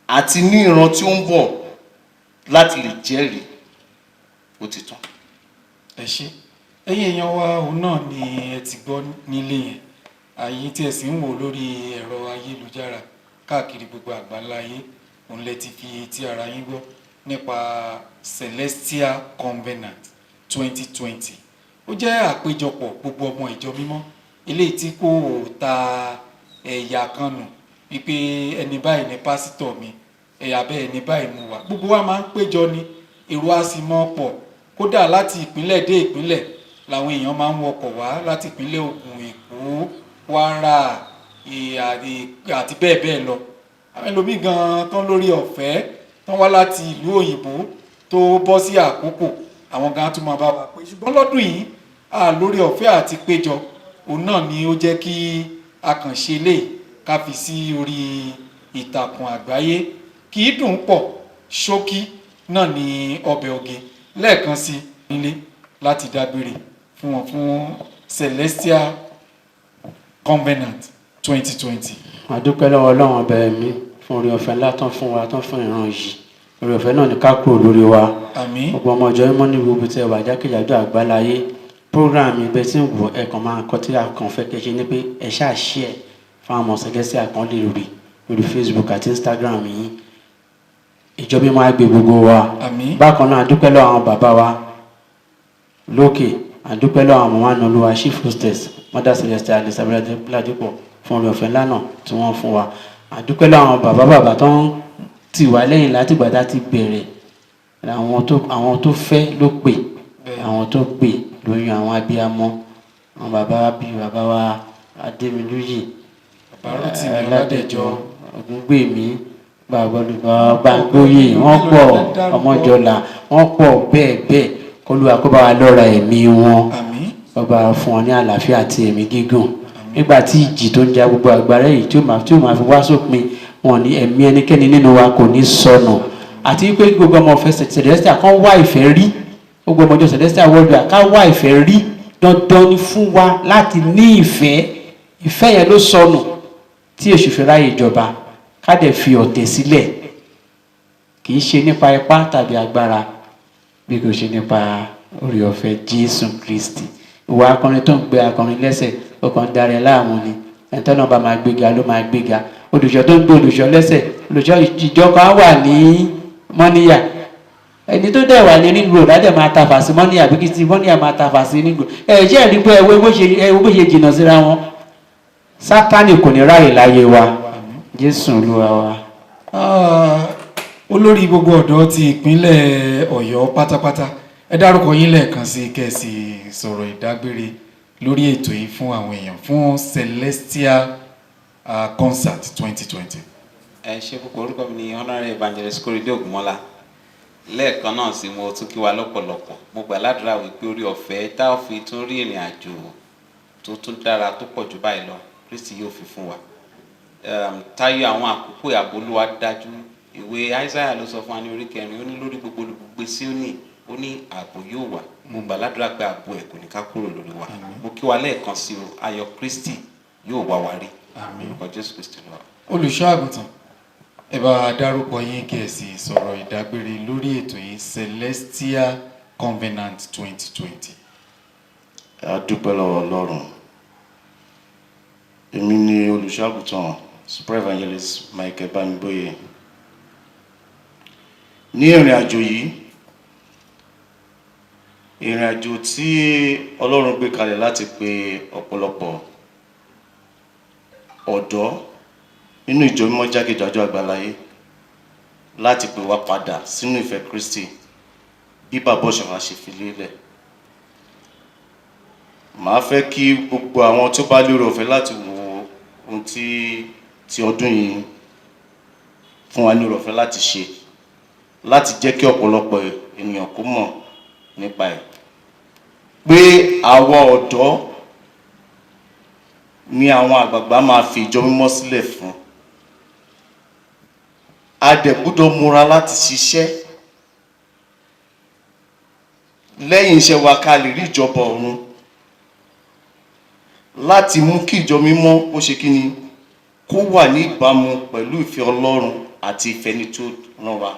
àti ní ìran tí ó ń bọ̀ láti lè jẹ́rìí òtítọ́. Ẹ ṣé. Ẹ̀yin èèyàn wa, òun náà ni ẹ ti gbọ́ nílé yẹn. Àyè tí ẹ sì ń wò lórí ẹ̀rọ ayélujára káàkiri gbogbo àgbáńlá ayé, òun lẹ ti fi etí ara yín gbọ́ nípa Celestial Covenant 2020. Ó jẹ́ àpéjọpọ̀ gbogbo ọmọ ìjọ mímọ́ eléyìí tí kò ta ẹ̀yà kan nù wípé ẹni báyìí ni pásítọ̀ mi, ẹ̀yà bẹ́ẹ̀ ni báyìí mú wa. Gbogbo wa máa ń péjọ ni, èrò a sì mọ́ pọ̀. Kódà láti ìpínlẹ̀ dé ìpínlẹ̀ làwọn èèyàn máa ń wọkọ̀ wá, láti ìpínlẹ̀ Ògùn, Èkó, Kwara àti bẹ́ẹ̀ bẹ́ẹ̀ lọ. Àwọn ẹlòmíì gan tán lórí ọ̀fẹ́ tán wá láti ìlú òyìnbó tó bọ́ sí àkókò, àwọn gan tún máa bá wa pé. Ṣùgbọ́n lọ́dún yìí lórí ọ̀fẹ́ àti péjọ, òun náà ni ó jẹ́ kí a kàn ṣe lè ká fi sí orí ìtàkùn àgbáyé. Kì í dùn pọ̀, ṣókí náà ni ọbẹ̀ oge. Lẹ́ẹ̀kan sí nílé láti dágbére fún wọn fún Celestial Covenant 2020. àdúpẹ́ lọ́wọ́ Ọlọ́run ọbẹ̀ mi fún orí ọ̀fẹ́ ńlá tán fún wa, tán fún ìran yìí. Orí ọ̀fẹ́ náà ní ká kúrò lórí wa. Àmín. Gbogbo ọmọ ìjọ mímọ́ ní gbogbo tí ẹ wà jákèjádò àgbáláyé. Program ibẹ̀ tí ń wò ẹ̀kan máa kọ́ tí a kàn fẹ́ kẹ́ṣe ní pé ẹ ṣáà share fún àwọn Celestial kan lè rí lórí Facebook àti Instagram yìí. Ìjọ mímọ́ á gbé gbogbo wa. Àmín. Bákan náà àdúpẹ́ lọ́wọ́ àwọn bàbá wa lókè, àdúpẹ́ lọ́wọ́ àwọn màmá Olúwa Chief Hostess Mother Celestial Elizabeth Ladipo fún orí ọ̀fẹ́ ńlá náà tí wọ́n fún wa. Àdúpẹ́ lọ́wọ́ àwọn bàbá tó ń tì wá lẹ́yìn láti gbàdá ti bẹ̀rẹ̀. Àwọn tó fẹ́ ló pè, àwọn tó pè lóyún àwọn abiyamọ, àwọn bàbá bíi bàbá wa Adémilúyè, Bàbá Rótìmí Ọládẹ̀jọ, Ògúngbèmí, Gbàgbóyè, wọ́n pọ̀, Ọmọjọlá, wọ́n pọ̀ bẹ́ẹ̀. K'Olúwa kó bá wa lọ́ra ẹ̀mí wọn. Àmín. Ọba fún wọn ní àlàáfíà àti ẹ̀mí gígùn. Nígbà tí ìjì tó ń ja gbogbo àgbára yìí tí ó máa fi wá sópin, wọn ní ẹ̀mí ẹnikẹ́ni nínú wa kò ní sọnù. Àti pé gbogbo ọmọ ọ̀fẹ́ Celestial kan wá ìfẹ́ rí, gbogbo ọmọ ọjọ́ Celestial worldwide ká wá ìfẹ́ rí. Dandan ni fún wa láti ní ìfẹ́. Ìfẹ́ yẹn ló sọnù tí èṣù fi ráyè ìjọba. Ká dẹ̀ fi ọ̀tẹ̀ sílẹ̀. Kì í ṣe nípa ipá tàbí agbára, bí kò ṣe nípa orí ọ̀fẹ́ Jésù Kristi. Ìwà akọrin tó ń gbé akọrin lẹ́sẹ̀ ó kàn ń darí ẹ láàmú ni. Ẹni tó náà bá máa gbéga ló máa gbéga. Olùṣọ́ tó ń gbé olùṣọ́ lẹ́sẹ̀, olùṣọ́ ìjọ kan wà ní Mọ́níyà. Ẹni tó dẹ̀ wà ní Ring Road á dẹ̀ máa tafà sí Mọ́níyà, bí kì í ti Mọ́níyà máa tafà sí Ring Road. Ṣé ẹ̀rí pé ẹwọ́ bó ṣe jìnnà síra wọn? Sátánì kò ní ráyè láyé wa. Jésù Olúwa wa. Olórí gbogbo ọ̀dọ́ ti ìpínlẹ̀ Ọ̀yọ́ pátápátá, ẹ dárúkọ yín lẹ́ẹ̀kan sí kẹ́sì sọ̀rọ̀ ìdágbére lórí ètò yìí fún àwọn èèyàn fún Celestial Concert 2020. Ẹ ṣé púpọ̀. Orúkọ mi ni Honorable Evangelist Korede Ògúnmọ́lá lẹ́ẹ̀kan náà sí mo tún kí wa lọ́pọ̀lọpọ̀ mo gbà ládùúrà wípé orí ọ̀fẹ́ tá a fi tún rí ìrìn àjò tó tún dára tó pọ̀ jù báyìí lọ Kristi yóò fi fún wa táyọ̀ àwọn àkókò ààbò Olúwa dájú ìwé Aísáyà ló sọ fún wa ní orí 4 ó ní lórí gbogbo olùgbé Síónì ó ní ààbò yóò wà mo gbà ládùúrà pé ààbò ẹ̀ kò ní ká kúrò lórí wa mo kí wa lẹ́ẹ̀kan sí o ayọ̀ Kristi yóò wá wa rí orúkọ Jésù Kristi lọ. olùṣọ́ àgùntàn ẹ bá a dárúkọ yín kí ẹ sì sọ̀rọ̀ ìdágbére lórí ètò yìí Celestial Covenant 2020. a dúpẹ́ lọ́wọ́ Ọlọ́run. Èmi ni olùṣọ́ àgùntàn Super Evangelist Michael Bámigbóyè. Ní ìrìn àjò yìí, ìrìn àjò tí Ọlọ́run gbé kalẹ̀ láti pe ọ̀pọ̀lọpọ̀ ọ̀dọ́ nínú ìjọ mímọ́ jákèjádò àgbáláyé láti pè wá padà sínú ìfẹ́ Kristi bí bàbá Ọ̀ṣọ́fà ṣe fi lélẹ̀. Màá fẹ́ kí gbogbo àwọn tó bá lérò ọ̀fẹ́ láti wo ohun tí ọdún yìí fún wa ní ọ̀fẹ́ láti ṣe láti jẹ́ kí ọ̀pọ̀lọpọ̀ ènìyàn kó mọ̀ nípa ẹ̀ pé àwọn ọ̀dọ́ ni àwọn àgbààgbà máa fi ìjọ mímọ́ sílẹ̀ fún. A dẹ̀ gbọ́dọ̀ múra láti ṣiṣẹ́ lẹ́yìn iṣẹ́ wa ká lè rí ìjọba ọ̀run láti mú kí ìjọ mímọ́ ó ṣe kí ni kó wà ní ìbámu pẹ̀lú ìfẹ́ Ọlọ́run àti ìfẹ́ ní tó rán wa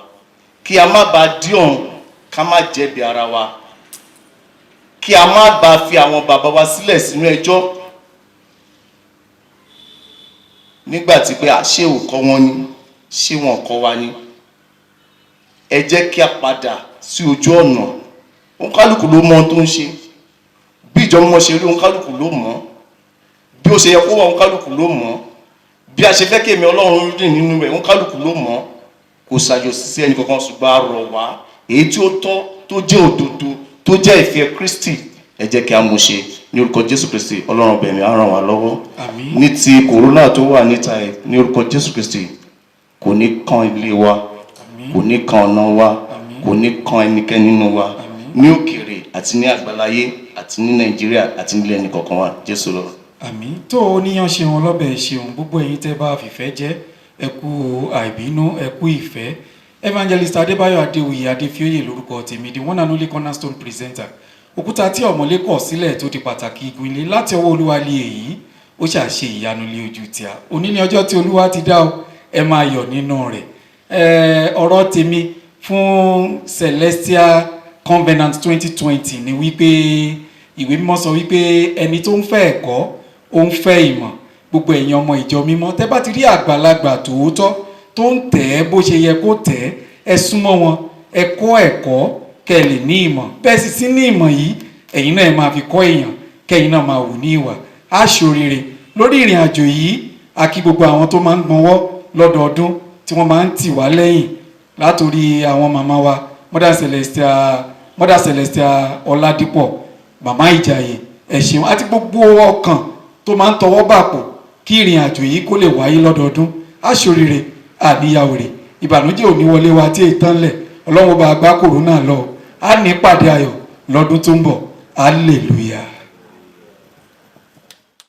kí a má bàa dí ọ̀run ká má jẹ̀bi ara wa kí a má bàa fi àwọn bàbá wa sílẹ̀ sínú ẹjọ́ nígbàtí pé àṣé ò kọ́ wọn ni ṣé wọn kọ́ wa ni. Ẹ jẹ́ kí a padà sí ojú ọ̀nà òǹkálùkù ló mọ ohun tó ń ṣe bí ìjọ mímọ́ ṣe rí òǹkálùkù ló mọ̀ bí ó ṣe yẹ kó wà òǹkálùkù ló mọ̀ bí a ṣe fẹ́ kí èmi Ọlọ́run rìn nínú rẹ̀ òǹkálùkù ló mọ̀ kò ṣàjò sí ẹnì kankan ṣùgbọ́n a rọ̀ wá èyí tí ó tọ́ tó jẹ́ òdodo tó jẹ́ ìfẹ́ Kristi ẹ jẹ́ kí a mú ṣe ní orúkọ Jésù Kristi Ọlọ́run ọbẹ̀ mi á ràn wá lọ́wọ́. Àmín. Ní ti kòrónà tó wà níta ẹ̀ ní orúkọ Jésù Kristi kò ní kan ilé wa Àmín. kò ní kan ọ̀nà wa Àmín. kò ní kan ẹnikẹ́ni nínú wa Àmín. ní òkèèrè àti ní àgbáláyé àti ní Nàìjíríà àti nílẹ̀ ẹnìkọ̀ọ̀kan wa Jésù lọ. Àmín. Tó oníyan ṣeun ọlọ́bẹ̀ ṣeun gbogbo ẹ̀yin tẹ́ bá fìfẹ́ jẹ́ ẹ kú àìbínú ẹ kú ìfẹ́. Evangelist Adébáyọ̀ Adéwuyì Adéfioyè lórúkọ tèmi the one and only cornerstone presenter. Òkúta tí ọ̀mọ̀lé kọ̀ sílẹ̀ tó di pàtàkì igun ilé láti ọwọ́ Olúwa lé èyí ó ṣàṣe ìyanu lé ojú tí a. Òní ni ọjọ́ tí Olúwa ti dá o ẹ máa yọ̀ nínú rẹ̀. Ọ̀rọ̀ tèmi fún Celestial Covenant 2020 ni wípé ìwé mímọ́ sọ wípé ẹni tó ń fẹ́ ẹ̀kọ́ ó ń fẹ́ ìmọ̀. Gbogbo ẹ̀yin ọmọ ìjọ mímọ́ tẹ́ bá ti rí àgbàlagbà tòótọ́ tó ń tẹ̀ ẹ́ bó ṣe yẹ kó tẹ̀ ẹ́ súnmọ́ wọn ẹ kọ́ ẹ̀kọ́ kẹ́ ẹ lè ní ìmọ̀ bẹ́ẹ̀ sì sí ní ìmọ̀ yìí ẹ̀yin náà ẹ máa fi kọ́ èèyàn kẹ́yin náà máa wù ní ìwà aṣòrere lórí ìrìn àjò yìí a kí gbogbo àwọn tó máa ń gbọ́nwọ́ lọ́dọọdún tí wọ́n máa ń tì wá lẹ́yìn látòrí àwọn màmá wa Mother Celestia Ọládípọ̀ màmá Ìjàyè ẹ ṣeun àti gbogbo ọkàn tó máa ń tọwọ́ bàpò kí ìrìn àjò yìí kó lè wáyé lọ́dọọdún aṣòrere àníyàwòrè ìbànújẹ́ ò ní wọlé wa tí ètàn lẹ̀ Ọlọ́run bá gbá kòrónà lọ á ní pàdé ayọ̀ lọ́dún tó ń bọ̀ hallelujah.